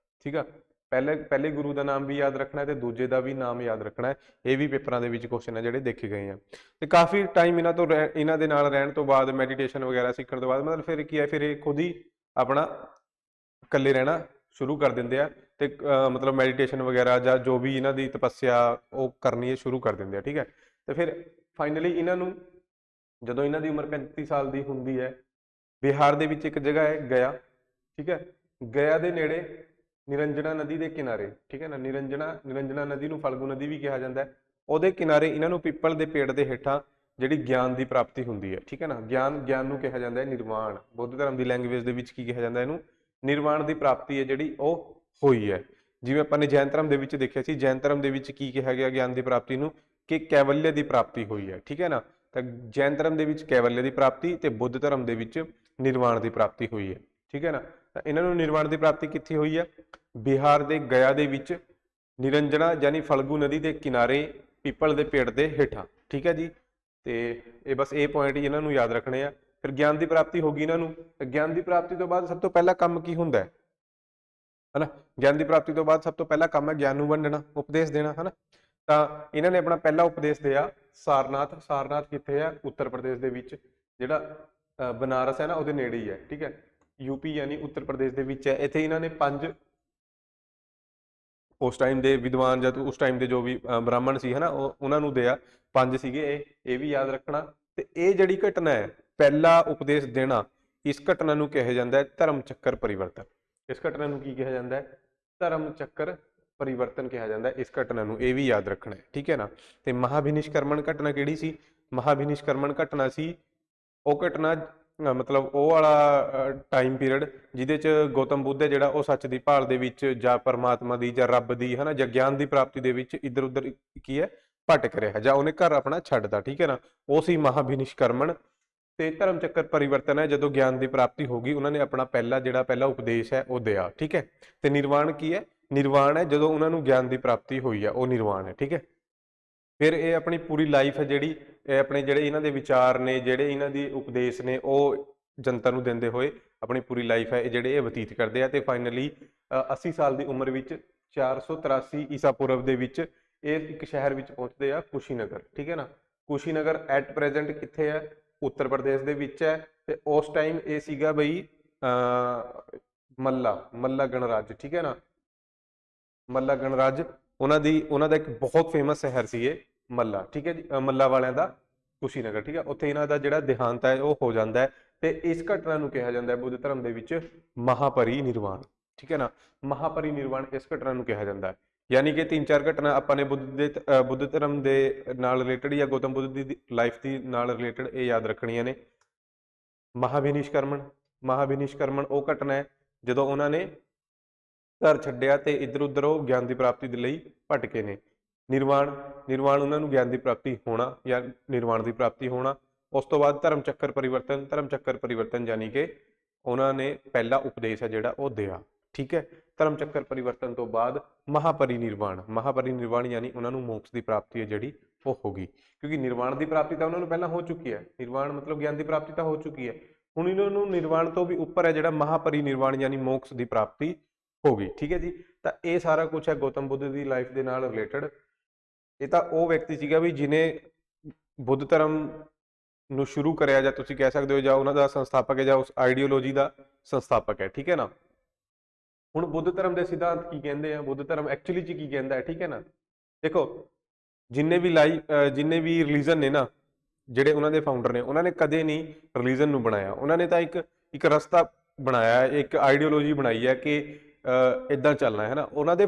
ਠੀਕ ਆ। ਪਹਿਲੇ ਗੁਰੂ ਦਾ ਨਾਮ ਵੀ ਯਾਦ ਰੱਖਣਾ ਹੈ ਤੇ ਦੂਜੇ ਦਾ ਵੀ ਨਾਮ ਯਾਦ ਰੱਖਣਾ ਹੈ। ਇਹ ਵੀ ਪੇਪਰਾਂ ਦੇ ਵਿੱਚ ਕੁਐਸਚਨ ਹੈ ਜਿਹੜੇ ਦੇਖੇ ਗਏ ਆ। ਤੇ ਕਾਫੀ ਟਾਈਮ ਇਹਨਾਂ ਦੇ ਨਾਲ ਰਹਿਣ ਤੋਂ ਬਾਅਦ, ਮੈਡੀਟੇਸ਼ਨ ਵਗੈਰਾ ਸਿੱਖਣ ਤੋਂ ਬਾਅਦ, ਮਤਲਬ ਫਿਰ ਕੀ ਹੈ, ਫਿਰ ਇਹ ਖੁਦ ਹੀ ਆਪਣਾ ਇਕੱਲੇ ਰਹਿਣਾ ਸ਼ੁਰੂ ਕਰ ਦਿੰਦੇ ਆ, ਤੇ ਮਤਲਬ ਮੈਡੀਟੇਸ਼ਨ ਵਗੈਰਾ ਜਾਂ ਜੋ ਵੀ ਇਹਨਾਂ ਦੀ ਤਪੱਸਿਆ ਉਹ ਕਰਨੀ ਹੈ ਸ਼ੁਰੂ ਕਰ ਦਿੰਦੇ ਆ, ਠੀਕ ਹੈ। ਤੇ ਫਿਰ ਫਾਈਨਲੀ ਇਹਨਾਂ ਨੂੰ ਜਦੋਂ ਇਹਨਾਂ ਦੀ ਉਮਰ 35 ਸਾਲ ਦੀ ਹੁੰਦੀ ਹੈ, ਬਿਹਾਰ ਦੇ ਵਿੱਚ ਇੱਕ ਜਗ੍ਹਾ ਹੈ ਗਿਆ, ਠੀਕ ਹੈ। ਗਿਆ ਦੇ ਨੇੜੇ ਨਿਰੰਜਨਾ ਨਦੀ ਦੇ ਕਿਨਾਰੇ, ਠੀਕ ਹੈ ਨਾ, ਨਿਰੰਜਨਾ ਨਦੀ ਨੂੰ ਫਲਗੂ ਨਦੀ ਵੀ ਕਿਹਾ ਜਾਂਦਾ ਹੈ। ਉਹਦੇ ਕਿਨਾਰੇ ਇਹਨਾਂ ਨੂੰ ਪਿੱਪਲ ਦੇ ਪੇੜ ਦੇ ਹੇਠਾਂ ਜਿਹੜੀ ਗਿਆਨ ਦੀ ਪ੍ਰਾਪਤੀ ਹੁੰਦੀ ਹੈ, ਠੀਕ ਹੈ ਨਾ। ਗਿਆਨ ਨੂੰ ਕਿਹਾ ਜਾਂਦਾ ਹੈ ਨਿਰਵਾਣ। ਬੁੱਧ ਧਰਮ ਦੀ ਲੈਂਗੁਏਜ ਦੇ ਵਿੱਚ ਕੀ ਕਿਹਾ ਜਾਂਦਾ ਇਹਨੂੰ? ਨਿਰਵਾਣ ਦੀ ਪ੍ਰਾਪਤੀ ਹੈ ਜਿਹੜੀ ਉਹ ਹੋਈ ਹੈ। ਜਿਵੇਂ ਆਪਾਂ ਨੇ ਜੈਨ ਧਰਮ ਦੇ ਵਿੱਚ ਦੇਖਿਆ ਸੀ, ਜੈਨ ਧਰਮ ਦੇ ਵਿੱਚ ਕੀ ਕਿਹਾ ਗਿਆ ਗਿਆਨ ਦੀ ਪ੍ਰਾਪਤੀ ਨੂੰ? ਕਿ ਕੈਵਲਯ ਦੀ ਪ੍ਰਾਪਤੀ ਹੋਈ ਹੈ, ਠੀਕ ਹੈ ਨਾ। ਤਾਂ ਜੈਨ ਧਰਮ ਦੇ ਵਿੱਚ ਕੈਵਲਯ ਦੀ ਪ੍ਰਾਪਤੀ ਤੇ ਬੁੱਧ ਧਰਮ ਦੇ ਵਿੱਚ ਨਿਰਵਾਣ ਦੀ ਪ੍ਰਾਪਤੀ ਹੋਈ ਹੈ, ਠੀਕ ਹੈ ਨਾ। ਤਾਂ ਇਹਨਾਂ ਨੂੰ ਨਿਰਵਾਣ ਦੀ ਪ੍ਰਾਪਤੀ ਕਿੱਥੇ ਹੋਈ ਹੈ? ਬਿਹਾਰ ਦੇ ਗਿਆ ਦੇ ਵਿੱਚ ਨਿਰੰਜਨਾ ਯਾਨੀ ਫਲਗੂ ਨਦੀ ਦੇ ਕਿਨਾਰੇ ਪੀਪਲ ਦੇ ਪੇੜ ਦੇ ਹੇਠਾਂ, ਠੀਕ ਹੈ ਜੀ। ਤੇ ਇਹ ਬਸ ਇਹ ਪੁਆਇੰਟ ਹੀ ਇਹਨਾਂ ਨੂੰ ਯਾਦ ਰੱਖਣੇ ਆ। ਫਿਰ ਗਿਆਨ ਦੀ ਪ੍ਰਾਪਤੀ ਹੋ ਗਈ ਇਹਨਾਂ ਨੂੰ। ਗਿਆਨ ਦੀ ਪ੍ਰਾਪਤੀ ਤੋਂ ਬਾਅਦ ਸਭ ਤੋਂ ਪਹਿਲਾ ਕੰਮ ਕੀ ਹੁੰਦਾ ਹੈ, ਹਨਾ? ਗਿਆਨ ਦੀ ਪ੍ਰਾਪਤੀ ਤੋਂ ਬਾਅਦ ਸਭ ਤੋਂ ਪਹਿਲਾ ਕੰਮ ਹੈ ਗਿਆਨ ਨੂੰ ਵੰਡਣਾ, ਉਪਦੇਸ਼ ਦੇਣਾ, ਹਨਾ। ਤਾਂ ਇਹਨਾਂ ਨੇ ਆਪਣਾ ਪਹਿਲਾ ਉਪਦੇਸ਼ ਦਿਆ ਸਾਰਨਾਥ। ਸਾਰਨਾਥ ਕਿੱਥੇ ਹੈ? ਉੱਤਰ ਪ੍ਰਦੇਸ਼ ਦੇ ਵਿੱਚ, ਜਿਹੜਾ ਬਨਾਰਸ ਹੈ ਨਾ ਉਹਦੇ ਨੇੜੇ ਹੀ ਹੈ, ਠੀਕ ਹੈ। ਯੂਪੀ ਯਾਨੀ ਉੱਤਰ ਪ੍ਰਦੇਸ਼ ਦੇ ਵਿੱਚ ਹੈ। ਇੱਥੇ ਇਹਨਾਂ ਨੇ 5 ਉਸ ਟਾਈਮ ਦੇ ਵਿਦਵਾਨ ਜਾਂ ਉਸ ਟਾਈਮ ਦੇ ਜੋ ਵੀ ਬ੍ਰਾਹਮਣ ਸੀ, ਹਨਾ, ਉਹਨਾਂ ਨੂੰ ਦਿਆ। 5 ਸੀਗੇ ਇਹ ਵੀ ਯਾਦ ਰੱਖਣਾ। ਤੇ ਇਹ ਜਿਹੜੀ ਘਟਨਾ ਹੈ, ਪਹਿਲਾ ਉਪਦੇਸ਼ ਦੇਣਾ, ਇਸ ਘਟਨਾ ਨੂੰ ਕਿਹਾ ਜਾਂਦਾ ਹੈ ਧਰਮ ਚੱਕਰ ਪਰਿਵਰਤਨ। ਇਸ ਘਟਨਾ ਨੂੰ ਕੀ ਕਿਹਾ ਜਾਂਦਾ ਹੈ? ਧਰਮ ਚੱਕਰ ਪਰਿਵਰਤਨ ਕਿਹਾ ਜਾਂਦਾ ਹੈ ਇਸ ਘਟਨਾ ਨੂੰ। ਇਹ ਵੀ ਯਾਦ ਰੱਖਣਾ ਹੈ, ਠੀਕ ਹੈ ਨਾ। ਤੇ ਮਹਾਭਿਨਿਸ਼ਕਰਮਣ ਘਟਨਾ ਕਿਹੜੀ ਸੀ? ਮਹਾਭਿਨਿਸ਼ਕਰਮਣ ਘਟਨਾ ਸੀ ਉਹ ਘਟਨਾ, ਮਤਲਬ ਉਹ ਵਾਲਾ ਟਾਈਮ ਪੀਰੀਅਡ ਜਿਹਦੇ ਚ ਗੌਤਮ ਬੁੱਧ ਹੈ ਜਿਹੜਾ ਉਹ ਸੱਚ ਦੀ ਭਾਲ ਦੇ ਵਿੱਚ ਜਾਂ ਪਰਮਾਤਮਾ ਦੀ ਜਾਂ ਰੱਬ ਦੀ, ਹਨਾ, ਜਾਂ ਗਿਆਨ ਦੀ ਪ੍ਰਾਪਤੀ ਦੇ ਵਿੱਚ ਇੱਧਰ ਉੱਧਰ ਕੀ ਹੈ ਭਟਕ ਰਿਹਾ, ਜਾਂ ਉਹਨੇ ਘਰ ਆਪਣਾ ਛੱਡਦਾ, ਠੀਕ ਹੈ ਨਾ। ਉਹ ਸੀ ਮਹਾਭਿਨਿਸ਼ਕਰਮਣ। ਤੇ ਧਰਮ ਚੱਕਰ ਪਰਿਵਰਤਨ ਹੈ ਜਦੋਂ ਗਿਆਨ ਦੀ ਪ੍ਰਾਪਤੀ ਹੋ ਗਈ, ਉਹਨਾਂ ਨੇ ਆਪਣਾ ਪਹਿਲਾ ਉਪਦੇਸ਼ ਹੈ ਉਹ ਦਿਆ, ਠੀਕ ਹੈ। ਤੇ ਨਿਰਵਾਣ ਕੀ ਹੈ? ਨਿਰਵਾਣ ਹੈ ਜਦੋਂ ਉਹਨਾਂ ਨੂੰ ਗਿਆਨ ਦੀ ਪ੍ਰਾਪਤੀ ਹੋਈ ਹੈ, ਉਹ ਨਿਰਵਾਣ ਹੈ, ਠੀਕ ਹੈ। ਫਿਰ ਇਹ ਆਪਣੀ ਪੂਰੀ ਲਾਈਫ ਹੈ ਜਿਹੜੀ, ਇਹ ਆਪਣੇ ਜਿਹੜੇ ਇਹਨਾਂ ਦੇ ਵਿਚਾਰ ਨੇ, ਜਿਹੜੇ ਇਹਨਾਂ ਦੀ ਉਪਦੇਸ਼ ਨੇ, ਉਹ ਜਨਤਾ ਨੂੰ ਦਿੰਦੇ ਹੋਏ ਆਪਣੀ ਪੂਰੀ ਲਾਈਫ ਹੈ ਇਹ ਬਤੀਤ ਕਰਦੇ ਆ। ਤੇ ਫਾਈਨਲੀ 80 ਸਾਲ ਦੀ ਉਮਰ ਵਿੱਚ 483 ਈਸਾ ਪੂਰਵ ਦੇ ਵਿੱਚ ਇਹ ਇੱਕ ਸ਼ਹਿਰ ਵਿੱਚ ਪਹੁੰਚਦੇ ਆ, ਕੁਸ਼ੀਨਗਰ, ਠੀਕ ਹੈ ਨਾ। ਕੁਸ਼ੀਨਗਰ ਐਟ ਪ੍ਰੈਜ਼ੈਂਟ ਕਿੱਥੇ ਹੈ? ਉੱਤਰ ਪ੍ਰਦੇਸ਼ ਦੇ ਵਿੱਚ ਹੈ। ਤੇ ਉਸ ਟਾਈਮ ਇਹ ਸੀਗਾ ਬਈ ਮੱਲਾ ਗਣਰਾਜ, ਠੀਕ ਹੈ ਨਾ। ਮੱਲਾ ਗਣਰਾਜ ਉਹਨਾਂ ਦਾ ਇੱਕ ਬਹੁਤ ਫੇਮਸ ਸ਼ਹਿਰ ਸੀ ਇਹ ਮੱਲਾ, ਠੀਕ ਹੈ ਜੀ। ਮੱਲਾ ਵਾਲਿਆਂ ਦਾ ਕੁਸ਼ੀਨਗਰ, ਠੀਕ ਹੈ। ਉੱਥੇ ਇਹਨਾਂ ਦਾ ਜਿਹੜਾ ਦੇਹਾਂਤ ਹੈ ਉਹ ਹੋ ਜਾਂਦਾ ਹੈ। ਤੇ ਇਸ ਘਟਨਾ ਨੂੰ ਕਿਹਾ ਜਾਂਦਾ ਹੈ ਬੁੱਧ ਧਰਮ ਦੇ ਵਿੱਚ ਮਹਾਪਰਿਨਿਰਵਾਣ, ਠੀਕ ਹੈ ਨਾ। ਮਹਾਪਰਿਨਿਰਵਾਣ ਇਸ ਘਟਨਾ ਨੂੰ ਕਿਹਾ ਜਾਂਦਾ ਹੈ। ਯਾਨੀ ਕਿ 3-4 ਘਟਨਾ ਆਪਾਂ ਨੇ ਬੁੱਧ ਧਰਮ ਦੇ ਨਾਲ ਰਿਲੇਟਡ ਜਾਂ ਗੌਤਮ ਬੁੱਧ ਦੀ ਲਾਈਫ ਦੀ ਨਾਲ ਰਿਲੇਟਡ ਇਹ ਯਾਦ ਰੱਖਣੀਆਂ ਨੇ। ਮਹਾਭਿਨਿਸ਼ਕਰਮਣ ਉਹ ਘਟਨਾ ਹੈ ਜਦੋਂ ਉਹਨਾਂ ਨੇ ਘਰ ਛੱਡਿਆ ਤੇ ਇੱਧਰ ਉੱਧਰ ਉਹ ਗਿਆਨ ਦੀ ਪ੍ਰਾਪਤੀ ਦੇ ਲਈ ਭਟਕੇ ਨੇ। ਨਿਰਵਾਣ ਨਿਰਵਾਣ ਉਹਨਾਂ ਨੂੰ ਗਿਆਨ ਦੀ ਪ੍ਰਾਪਤੀ ਹੋਣਾ ਜਾਂ ਨਿਰਵਾਣ ਦੀ ਪ੍ਰਾਪਤੀ ਹੋਣਾ। ਉਸ ਤੋਂ ਬਾਅਦ ਧਰਮ ਚੱਕਰ ਪਰਿਵਰਤਨ ਯਾਨੀ ਕਿ ਉਹਨਾਂ ਨੇ ਪਹਿਲਾ ਉਪਦੇਸ਼ ਹੈ ਜਿਹੜਾ ਉਹ ਦਿਆ। ਠੀਕ ਹੈ, ਧਰਮ ਚੱਕਰ ਪਰਿਵਰਤਨ ਤੋਂ ਬਾਅਦ ਮਹਾਪਰਿਨਿਰਵਾਣ ਯਾਨੀ ਉਹਨਾਂ ਨੂੰ ਮੋਕਸ਼ ਦੀ ਪ੍ਰਾਪਤੀ ਹੈ ਜਿਹੜੀ ਉਹ ਹੋ ਗਈ, ਕਿਉਂਕਿ ਨਿਰਵਾਣ ਦੀ ਪ੍ਰਾਪਤੀ ਤਾਂ ਉਹਨਾਂ ਨੂੰ ਪਹਿਲਾਂ ਹੋ ਚੁੱਕੀ ਹੈ। ਨਿਰਵਾਣ ਮਤਲਬ ਗਿਆਨ ਦੀ ਪ੍ਰਾਪਤੀ ਤਾਂ ਹੋ ਚੁੱਕੀ ਹੈ, ਹੁਣ ਇਹਨਾਂ ਨੂੰ ਨਿਰਵਾਣ ਤੋਂ ਵੀ ਉੱਪਰ ਹੈ ਜਿਹੜਾ ਮਹਾਪਰਿਨਿਰਵਾਣ ਯਾਨੀ ਮੋਕਸ਼ ਦੀ ਪ੍ਰਾਪਤੀ ਹੋ ਗਈ। ਠੀਕ ਹੈ ਜੀ, ਤਾਂ ਇਹ ਸਾਰਾ ਕੁਝ ਹੈ ਗੌਤਮ ਬੁੱਧ ਦੀ ਲਾਈਫ ਦੇ ਨਾਲ ਰਿਲੇਟਡ। ਇਹ ਤਾਂ ਉਹ ਵਿਅਕਤੀ ਸੀਗਾ ਵੀ ਜਿਹਨੇ ਬੁੱਧ ਧਰਮ ਨੂੰ ਸ਼ੁਰੂ ਕਰਿਆ, ਜਾਂ ਤੁਸੀਂ ਕਹਿ ਸਕਦੇ ਹੋ ਜਾਂ ਉਹਨਾਂ ਦਾ ਸੰਸਥਾਪਕ ਹੈ ਜਾਂ ਉਸ ਆਈਡੀਓਲੋਜੀ ਦਾ ਸੰਸਥਾਪਕ ਹੈ। ਠੀਕ ਹੈ ਨਾ। ਹੁਣ ਬੁੱਧ ਧਰਮ ਦੇ ਸਿਧਾਂਤ ਕੀ ਕਹਿੰਦੇ ਆ, ਬੁੱਧ ਧਰਮ ਐਕਚੁਅਲੀ ਚ ਕੀ ਕਹਿੰਦਾ ਹੈ। ਠੀਕ ਹੈ ਨਾ। ਦੇਖੋ, ਜਿੰਨੇ ਵੀ ਰਿਲੀਜਨ ਨੇ ਨਾ, ਜਿਹੜੇ ਉਹਨਾਂ ਦੇ ਫਾਊਂਡਰ ਨੇ, ਉਹਨਾਂ ਨੇ ਕਦੇ ਨਹੀਂ ਰਿਲੀਜਨ ਨੂੰ ਬਣਾਇਆ। ਉਹਨਾਂ ਨੇ ਤਾਂ ਇੱਕ ਰਸਤਾ ਬਣਾਇਆ, ਇੱਕ ਆਈਡੀਓਲੋਜੀ ਬਣਾਈ ਹੈ ਕਿ ਇਦਾਂ ਚੱਲਣਾ ਹੈ ਨਾ। ਉਹਨਾਂ ਦੇ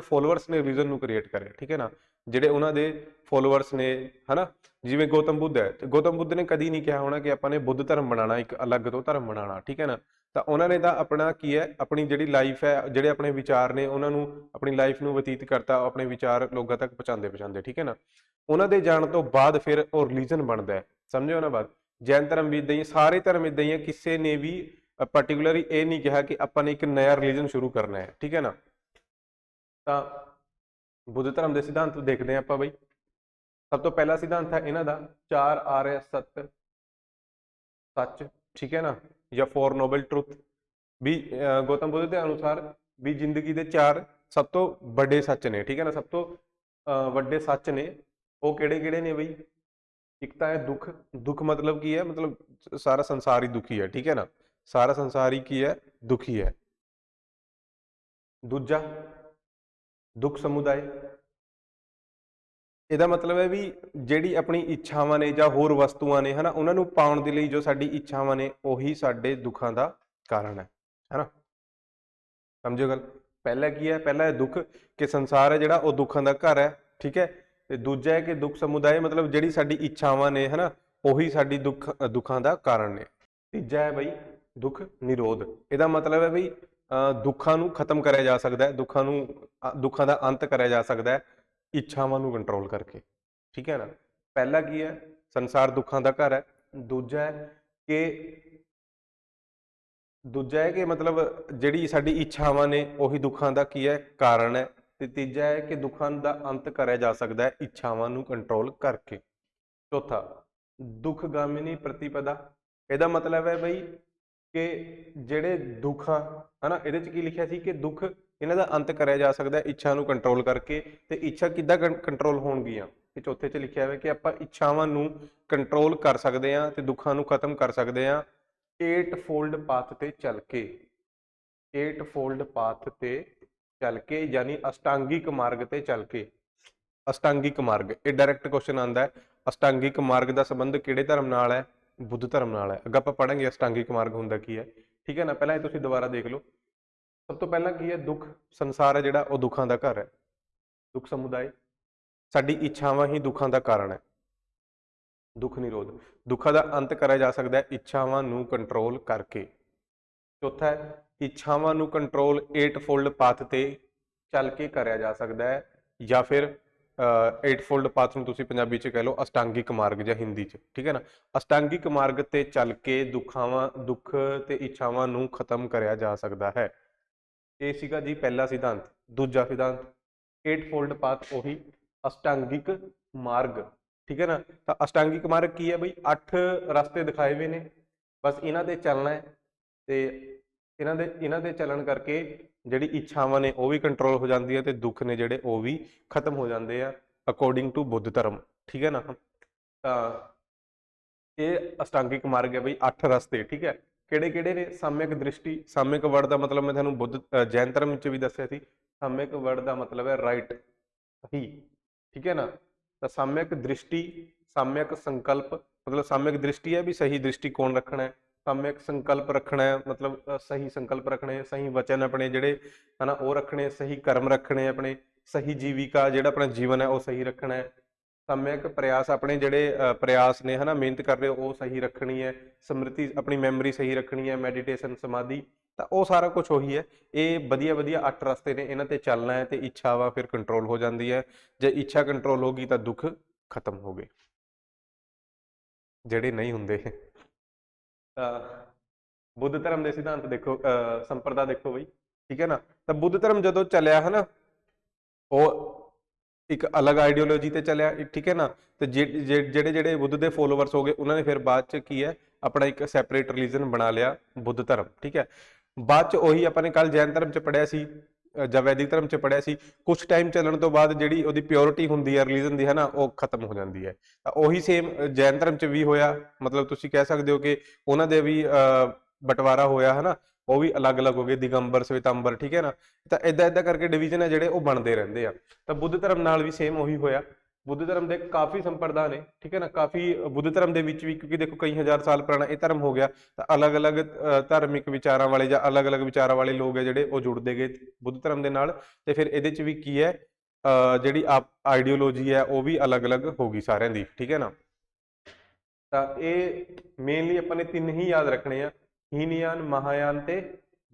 ਫੋਲੋਅਰਸ ਨੇ ਰਿਲੀਜਨ ਨੂੰ ਕ੍ਰੀਏਟ ਕਰਿਆ। ਠੀਕ ਹੈ ਨਾ। ਜਿਹੜੇ ਉਹਨਾਂ ਦੇ ਫੋਲੋਅਰਸ ਨੇ ਹਨਾ, ਜਿਵੇਂ ਗੌਤਮ ਬੁੱਧ ਹੈ, ਤੇ ਗੌਤਮ ਬੁੱਧ ਨੇ ਕਦੀ ਨਹੀਂ ਕਿਹਾ ਹੋਣਾ ਕਿ ਆਪਾਂ ਨੇ ਬੁੱਧ ਧਰਮ ਬਣਾਉਣਾ, ਇੱਕ ਅਲੱਗ ਤੋਂ ਧਰਮ ਬਣਾਉਣਾ। ਠੀਕ ਹੈ ਨਾ। ਤਾਂ ਉਹਨਾਂ ਨੇ ਤਾਂ ਆਪਣਾ ਕੀ ਹੈ, ਆਪਣੀ ਜਿਹੜੀ ਲਾਈਫ ਹੈ, ਜਿਹੜੇ ਆਪਣੇ ਵਿਚਾਰ ਨੇ, ਉਹਨਾਂ ਨੂੰ ਆਪਣੀ ਲਾਈਫ ਨੂੰ ਬਤੀਤ ਕਰਤਾ, ਆਪਣੇ ਵਿਚਾਰ ਲੋਕਾਂ ਤੱਕ ਪਹੁੰਚਾਉਂਦੇ। ਠੀਕ ਹੈ ਨਾ। ਉਹਨਾਂ ਦੇ ਜਾਣ ਤੋਂ ਬਾਅਦ ਫਿਰ ਉਹ ਰਿਲੀਜਨ ਬਣਦਾ ਹੈ। ਸਮਝਿਓ ਨਾ ਬਾਤ। ਜੈਨ ਧਰਮ ਵੀ ਇਦਾਂ ਹੀ, ਸਾਰੇ ਧਰਮ ਇਦਾਂ ਹੀ ਹੈ। ਕਿਸੇ ਨੇ ਵੀ ਪਾਰਟਿਕੂਲਰਲੀ ਇਹ ਨਹੀਂ ਕਿਹਾ ਕਿ ਆਪਾਂ ਨੇ ਇੱਕ ਨया ਰਿਲੀਜਨ ਸ਼ੁਰੂ ਕਰਨਾ ਹੈ। ਠੀਕ ਹੈ ਨਾ। ਤਾਂ ਬੁੱਧ ਧਰਮ ਦੇ ਸਿਧਾਂਤ ਦੇਖਦੇ ਹਾਂ ਆਪਾਂ ਬਈ। ਸਭ ਤੋਂ ਪਹਿਲਾ ਸਿਧਾਂਤ ਹੈ ਇਹਨਾਂ ਦਾ 4 ਆਰਿਆ ਸੱਚ। ਠੀਕ ਹੈ ਨਾ, ਜਾਂ 4 ਨੋਬਲ ਟਰੁੱਥ। ਵੀ ਗੌਤਮ ਬੁੱਧ ਦੇ ਅਨੁਸਾਰ ਵੀ ਜ਼ਿੰਦਗੀ ਦੇ 4 ਸਭ ਤੋਂ ਵੱਡੇ ਸੱਚ ਨੇ। ਠੀਕ ਹੈ ਨਾ। ਸਭ ਤੋਂ ਵੱਡੇ ਸੱਚ ਨੇ ਉਹ ਕਿਹੜੇ ਨੇ ਬਈ। ਇੱਕ ਤਾਂ ਹੈ ਦੁੱਖ ਮਤਲਬ ਕੀ ਹੈ, ਮਤਲਬ ਸਾਰਾ ਸੰਸਾਰ ਹੀ ਦੁਖੀ ਹੈ। ਠੀਕ ਹੈ ਨਾ। ਸਾਰਾ ਸੰਸਾਰ ਹੀ ਕੀ ਹੈ, ਦੁਖੀ ਹੈ। ਦੂਜਾ ਦੁੱਖ ਸਮੁਦਾਇ। ਇਹਦਾ ਮਤਲਬ ਹੈ ਵੀ ਜਿਹੜੀ ਆਪਣੀ ਇੱਛਾਵਾਂ ਨੇ ਜਾਂ ਹੋਰ ਵਸਤੂਆਂ ਨੇ ਹਨਾ, ਉਹਨਾਂ ਨੂੰ ਪਾਉਣ ਦੇ ਲਈ ਜੋ ਸਾਡੀ ਇੱਛਾਵਾਂ ਨੇ ਉਹੀ ਸਾਡੇ ਦੁੱਖਾਂ ਦਾ ਕਾਰਨ ਹੈ ਹਨਾ। ਸਮਝੋ ਗੱਲ। ਪਹਿਲਾ ਕੀ ਹੈ, ਪਹਿਲਾ ਹੈ ਦੁੱਖ, ਕਿ ਸੰਸਾਰ ਹੈ ਜਿਹੜਾ ਉਹ ਦੁੱਖਾਂ ਦਾ ਘਰ ਹੈ। ਠੀਕ ਹੈ। ਤੇ ਦੂਜਾ ਹੈ ਕਿ ਦੁੱਖ ਸਮੁਦਾਇ, ਮਤਲਬ ਜਿਹੜੀ ਸਾਡੀ ਇੱਛਾਵਾਂ ਨੇ ਹਨਾ, ਉਹੀ ਸਾਡੀ ਦੁੱਖਾਂ ਦਾ ਕਾਰਨ ਨੇ। ਤੀਜਾ ਹੈ ਬਈ ਦੁੱਖ ਨਿਰੋਧ। ਇਹਦਾ ਮਤਲਬ ਹੈ ਬਈ ਦੁੱਖਾਂ ਨੂੰ ਖਤਮ ਕਰਿਆ ਜਾ ਸਕਦਾ ਹੈ, ਦੁੱਖਾਂ ਦਾ ਅੰਤ ਕਰਿਆ ਜਾ ਸਕਦਾ ਹੈ ਇੱਛਾਵਾਂ ਨੂੰ ਕੰਟਰੋਲ ਕਰਕੇ। ਠੀਕ ਹੈ ਨਾ। ਪਹਿਲਾ ਕੀ ਹੈ, ਸੰਸਾਰ ਦੁੱਖਾਂ ਦਾ ਘਰ ਹੈ। ਦੂਜਾ ਹੈ ਕਿ ਮਤਲਬ ਜਿਹੜੀ ਸਾਡੀ ਇੱਛਾਵਾਂ ਨੇ ਉਹੀ ਦੁੱਖਾਂ ਦਾ ਕੀ ਹੈ, ਕਾਰਨ ਹੈ। ਤੇ ਤੀਜਾ ਹੈ ਕਿ ਦੁੱਖਾਂ ਦਾ ਅੰਤ ਕਰਿਆ ਜਾ ਸਕਦਾ ਹੈ ਇੱਛਾਵਾਂ ਨੂੰ ਕੰਟਰੋਲ ਕਰਕੇ। ਚੌਥਾ ਦੁੱਖਗਾਮਿਨੀ ਪ੍ਰਤੀਪਦਾ। ਇਹਦਾ ਮਤਲਬ ਹੈ ਬਈ ਕਿ ਜਿਹੜੇ ਦੁੱਖ ਆ ਹਨਾ, ਇਹਦੇ ਚ ਕੀ ਲਿਖਿਆ ਸੀ ਕਿ ਦੁੱਖ ਇਹਨਾਂ ਦਾ ਅੰਤ ਕਰਿਆ ਜਾ ਸਕਦਾ ਇੱਛਾ ਨੂੰ ਕੰਟਰੋਲ ਕਰਕੇ। ਤੇ ਇੱਛਾ ਕਿੱਦਾਂ ਕੰਟਰੋਲ ਹੋਣਗੀਆਂ, ਇਹ ਚੌਥੇ ਚ ਲਿਖਿਆ ਹੋਇਆ ਕਿ ਆਪਾਂ ਇੱਛਾਵਾਂ ਨੂੰ ਕੰਟਰੋਲ ਕਰ ਸਕਦੇ ਹਾਂ ਤੇ ਦੁੱਖਾਂ ਨੂੰ ਖਤਮ ਕਰ ਸਕਦੇ ਹਾਂ 8-fold ਪਾਥ ਤੇ ਚੱਲ ਕੇ। 8-fold ਪਾਥ ਤੇ ਚੱਲ ਕੇ ਯਾਨੀ ਅਸ਼ਟਾਂਗਿਕ ਮਾਰਗ ਤੇ ਚੱਲ ਕੇ। ਅਸ਼ਟਾਂਗਿਕ ਮਾਰਗ, ਇਹ ਡਾਇਰੈਕਟ ਕੁਐਸਚਨ ਆਉਂਦਾ ਹੈ। ਅਸ਼ਟਾਂਗਿਕ ਮਾਰਗ ਦਾ ਸੰਬੰਧ ਕਿਹੜੇ ਧਰਮ ਨਾਲ ਹੈ, ਬੁੱਧ ਧਰਮ ਨਾਲ ਹੈ। ਅੱਗੇ ਆਪਾਂ ਪੜਾਂਗੇ ਅਸ਼ਟਾਂਗਿਕ ਮਾਰਗ ਹੁੰਦਾ ਕੀ ਹੈ। ਠੀਕ ਹੈ ਨਾ। ਪਹਿਲਾਂ ਇਹ ਤੁਸੀਂ ਦੁਬਾਰਾ ਦੇਖ ਲਓ। ਸਭ ਤੋਂ ਪਹਿਲਾਂ ਕੀ ਹੈ, ਦੁੱਖ। ਸੰਸਾਰ ਹੈ ਜਿਹੜਾ ਉਹ ਦੁੱਖਾਂ ਦਾ ਘਰ ਹੈ। ਦੁੱਖ ਸਮੁਦਾਇ, ਸਾਡੀ ਇੱਛਾਵਾਂ ਹੀ ਦੁੱਖਾਂ ਦਾ ਕਾਰਨ ਹੈ। ਦੁੱਖ ਨਿਰੋਧ, ਦੁੱਖਾਂ ਦਾ ਅੰਤ ਕਰਿਆ ਜਾ ਸਕਦਾ ਹੈ ਇੱਛਾਵਾਂ ਨੂੰ ਕੰਟਰੋਲ ਕਰਕੇ। ਚੌਥਾ ਹੈ ਇੱਛਾਵਾਂ ਨੂੰ ਕੰਟਰੋਲ 8-fold ਪਾਥ ਤੇ ਚੱਲ ਕੇ ਕਰਿਆ ਜਾ ਸਕਦਾ ਹੈ, ਜਾਂ ਫਿਰ 8-fold ਪਾਥ ਨੂੰ ਤੁਸੀਂ ਪੰਜਾਬੀ ਚ ਕਹਿ ਲਓ ਅਸ਼ਟਾਂਗਿਕ ਮਾਰਗ ਜਾਂ ਹਿੰਦੀ ਚ। ਠੀਕ ਹੈ ਨਾ। ਅਸ਼ਟਾਂਗਿਕ ਮਾਰਗ ਤੇ ਚੱਲ ਕੇ ਦੁੱਖ ਤੇ ਇੱਛਾਵਾਂ ਨੂੰ ਖਤਮ ਕਰਿਆ ਜਾ ਸਕਦਾ ਹੈ। ਇਹ ਸੀਗਾ ਜੀ ਪਹਿਲਾ ਸਿਧਾਂਤ। ਦੂਜਾ ਸਿਧਾਂਤ 8-fold ਪਾਥ, ਉਹੀ ਅਸ਼ਟਾਂਗਿਕ ਮਾਰਗ। ਠੀਕ ਹੈ ਨਾ। ਤਾਂ ਅਸ਼ਟਾਂਗਿਕ ਮਾਰਗ ਕੀ ਹੈ ਬਈ, 8 ਰਸਤੇ ਦਿਖਾਏ ਹੋਏ ਨੇ, ਬਸ ਇਹਨਾਂ ਤੇ ਚੱਲਣਾ ਹੈ। ਤੇ ਇਹਨਾਂ ਦੇ ਚੱਲਣ ਕਰਕੇ ਜਿਹੜੀ ਇੱਛਾਵਾਂ ਨੇ ਉਹ ਵੀ ਕੰਟਰੋਲ ਹੋ ਜਾਂਦੀਆਂ ਤੇ ਦੁੱਖ ਨੇ ਜਿਹੜੇ ਉਹ ਵੀ ਖਤਮ ਹੋ ਜਾਂਦੇ ਆ ਅਕੋਰਡਿੰਗ ਟੂ ਬੁੱਧ ਧਰਮ। ਠੀਕ ਹੈ ਨਾ। ਤਾਂ ਇਹ ਅਸ਼ਟਾਂਗਿਕ ਮਾਰਗ ਹੈ ਬਈ, 8 ਰਸਤੇ। ਠੀਕ ਹੈ। ਕਿਹੜੇ ਨੇ, ਸਾਮਿਕ ਦ੍ਰਿਸ਼ਟੀ। ਸਾਮਿਕ ਵਰਡ ਦਾ ਮਤਲਬ ਮੈਂ ਤੁਹਾਨੂੰ ਜੈਨ ਧਰਮ ਵਿੱਚ ਵੀ ਦੱਸਿਆ ਸੀ। ਸਾਮਿਕ ਵਰਡ ਦਾ ਮਤਲਬ ਹੈ ਰਾਈਟ, ਸਹੀ। ਠੀਕ ਹੈ ਨਾ। ਤਾਂ ਸਾਮਿਕ ਦ੍ਰਿਸ਼ਟੀ, ਸਾਮਿਕ ਸੰਕਲਪ, ਮਤਲਬ ਸਾਮਿਕ ਦ੍ਰਿਸ਼ਟੀ ਹੈ ਵੀ ਸਹੀ ਦ੍ਰਿਸ਼ਟੀਕੋਣ ਰੱਖਣਾ ਹੈ। ਸਾਮਿਕ ਸੰਕਲਪ ਰੱਖਣਾ ਹੈ, ਮਤਲਬ ਸਹੀ ਸੰਕਲਪ ਰੱਖਣੇ, ਸਹੀ ਵਚਨ ਆਪਣੇ ਜਿਹੜੇ ਹਨਾ ਉਹ ਰੱਖਣੇ, ਸਹੀ ਕਰਮ ਰੱਖਣੇ, ਆਪਣੇ ਸਹੀ ਜੀਵਿਕਾ ਜਿਹੜਾ ਆਪਣਾ ਜੀਵਨ ਹੈ ਉਹ ਸਹੀ ਰੱਖਣਾ ਹੈ। ਸਮਯਕ ਪ੍ਰਯਾਸ, ਆਪਣੇ ਜਿਹੜੇ ਪ੍ਰਯਾਸ ਨੇ ਹਨਾ, ਮਿਹਨਤ ਕਰ ਰਹੇ ਉਹ ਸਹੀ ਰੱਖਣੀ ਹੈ। ਸਮ੍ਰਿਤੀ, ਆਪਣੀ ਮੈਮਰੀ ਸਹੀ ਰੱਖਣੀ ਹੈ। ਮੈਡੀਟੇਸ਼ਨ, ਸਮਾਧੀ, ਤਾਂ ਉਹ ਸਾਰਾ ਕੁਝ ਉਹੀ ਹੈ। ਇਹ ਵਧੀਆ ਵਧੀਆ 8 ਰਸਤੇ ਨੇ, ਇਹਨਾਂ ਤੇ ਚੱਲਣਾ ਹੈ ਤੇ ਇੱਛਾਵਾਂ ਫਿਰ ਕੰਟਰੋਲ ਹੋ ਜਾਂਦੀ ਹੈ। ਜੇ ਇੱਛਾ ਕੰਟਰੋਲ ਹੋ ਗਈ ਤਾਂ ਦੁੱਖ ਖਤਮ ਹੋ ਗਏ, ਜਿਹੜੇ ਨਹੀਂ ਹੁੰਦੇ। ਤਾਂ ਬੁੱਧ ਧਰਮ ਦੇ ਸਿਧਾਂਤ ਦੇਖੋ, ਸੰਪਰਦਾ ਦੇਖੋ ਬਈ, ਠੀਕ ਹੈ ਨਾ। ਤਾਂ ਬੁੱਧ ਧਰਮ ਜਦੋਂ ਚੱਲਿਆ ਹੈ ਨਾ, ਉਹ ਇੱਕ ਅਲੱਗ ਆਈਡੀਓਲੋਜੀ ਤੇ ਚੱਲਿਆ, ਠੀਕ ਹੈ ਨਾ। ਤੇ ਜਿਹੜੇ ਜਿਹੜੇ ਬੁੱਧ ਦੇ ਫੋਲੋਵਰਸ ਹੋ ਗਏ, ਉਹਨਾਂ ਨੇ ਫਿਰ ਬਾਅਦ ਚ ਕੀ ਹੈ, ਆਪਣਾ ਇੱਕ ਸੈਪਰੇਟ ਰਿਲੀਜਨ ਬਣਾ ਲਿਆ, ਬੁੱਧ ਧਰਮ, ਠੀਕ ਹੈ। ਬਾਅਦ ਚ ਉਹੀ ਆਪਾਂ ਨੇ ਕੱਲ ਜੈਨ ਧਰਮ ਚ ਪੜਿਆ ਸੀ, ਜਾਂ ਵੈਦਿਕ ਧਰਮ ਚ ਪੜਿਆ ਸੀ, ਕੁਝ ਟਾਈਮ ਚੱਲਣ ਤੋਂ ਬਾਅਦ ਜਿਹੜੀ ਉਹਦੀ ਪਿਓਰਿਟੀ ਹੁੰਦੀ ਹੈ ਰਿਲੀਜਨ ਦੀ, ਹੈ ਨਾ, ਉਹ ਖਤਮ ਹੋ ਜਾਂਦੀ ਹੈ। ਤਾਂ ਉਹੀ ਸੇਮ ਜੈਨ ਧਰਮ ਚ ਵੀ ਹੋਇਆ, ਮਤਲਬ ਤੁਸੀਂ ਕਹਿ ਸਕਦੇ ਹੋ ਕਿ ਉਹਨਾਂ ਦੇ ਵੀ ਬਟਵਾਰਾ ਹੋਇਆ, ਹੈ ਨਾ। ਉਹ ਵੀ ਅਲੱਗ-ਅਲੱਗ ਹੋ ਗਏ, ਦਿਗੰਬਰ, ਸ਼ਵੇਤਾਂਬਰ, ਠੀਕ ਹੈ ਨਾ। ਤਾਂ ਇਦਾਂ ਇਦਾਂ ਕਰਕੇ ਡਿਵੀਜ਼ਨ ਹੈ ਜਿਹੜੇ ਉਹ ਬਣਦੇ ਰਹਿੰਦੇ ਆ। ਤਾਂ ਬੁੱਧ ਧਰਮ ਨਾਲ ਵੀ ਸੇਮ ਉਹੀ ਹੋਇਆ। ਬੁੱਧ ਧਰਮ ਦੇ ਕਾਫੀ ਸੰਪਰਦਾ ਨੇ, ਠੀਕ ਹੈ ਨਾ, ਕਾਫੀ ਬੁੱਧ ਧਰਮ ਦੇ ਵਿੱਚ ਵੀ, ਕਿਉਂਕਿ ਦੇਖੋ ਕਈ ਹਜ਼ਾਰ ਸਾਲ ਪੁਰਾਣਾ ਇਹ ਧਰਮ ਹੋ ਗਿਆ, ਤਾਂ ਅਲੱਗ-ਅਲੱਗ ਧਾਰਮਿਕ ਵਿਚਾਰਾਂ ਵਾਲੇ ਜਾਂ ਅਲੱਗ-ਅਲੱਗ ਵਿਚਾਰਾਂ ਵਾਲੇ ਲੋਕ ਹੈ ਜਿਹੜੇ ਉਹ ਜੁੜਦੇ ਗਏ ਬੁੱਧ ਧਰਮ ਦੇ ਨਾਲ। ਤੇ ਫਿਰ ਇਹਦੇ ਚ ਵੀ ਕੀ ਹੈ, ਜਿਹੜੀ ਆਈਡੀਓਲੋਜੀ ਹੈ ਉਹ ਵੀ ਅਲੱਗ-ਅਲੱਗ ਹੋ ਗਈ ਸਾਰਿਆਂ ਦੀ, ਠੀਕ ਹੈ ਨਾ। ਤਾਂ ਇਹ ਮੇਨਲੀ ਆਪਾਂ ਨੇ ਤਿੰਨ ਹੀ ਯਾਦ ਰੱਖਣੇ ਆ, ਹੀਨਯਾਨ, ਮਹਾਯਾਨ ਤੇ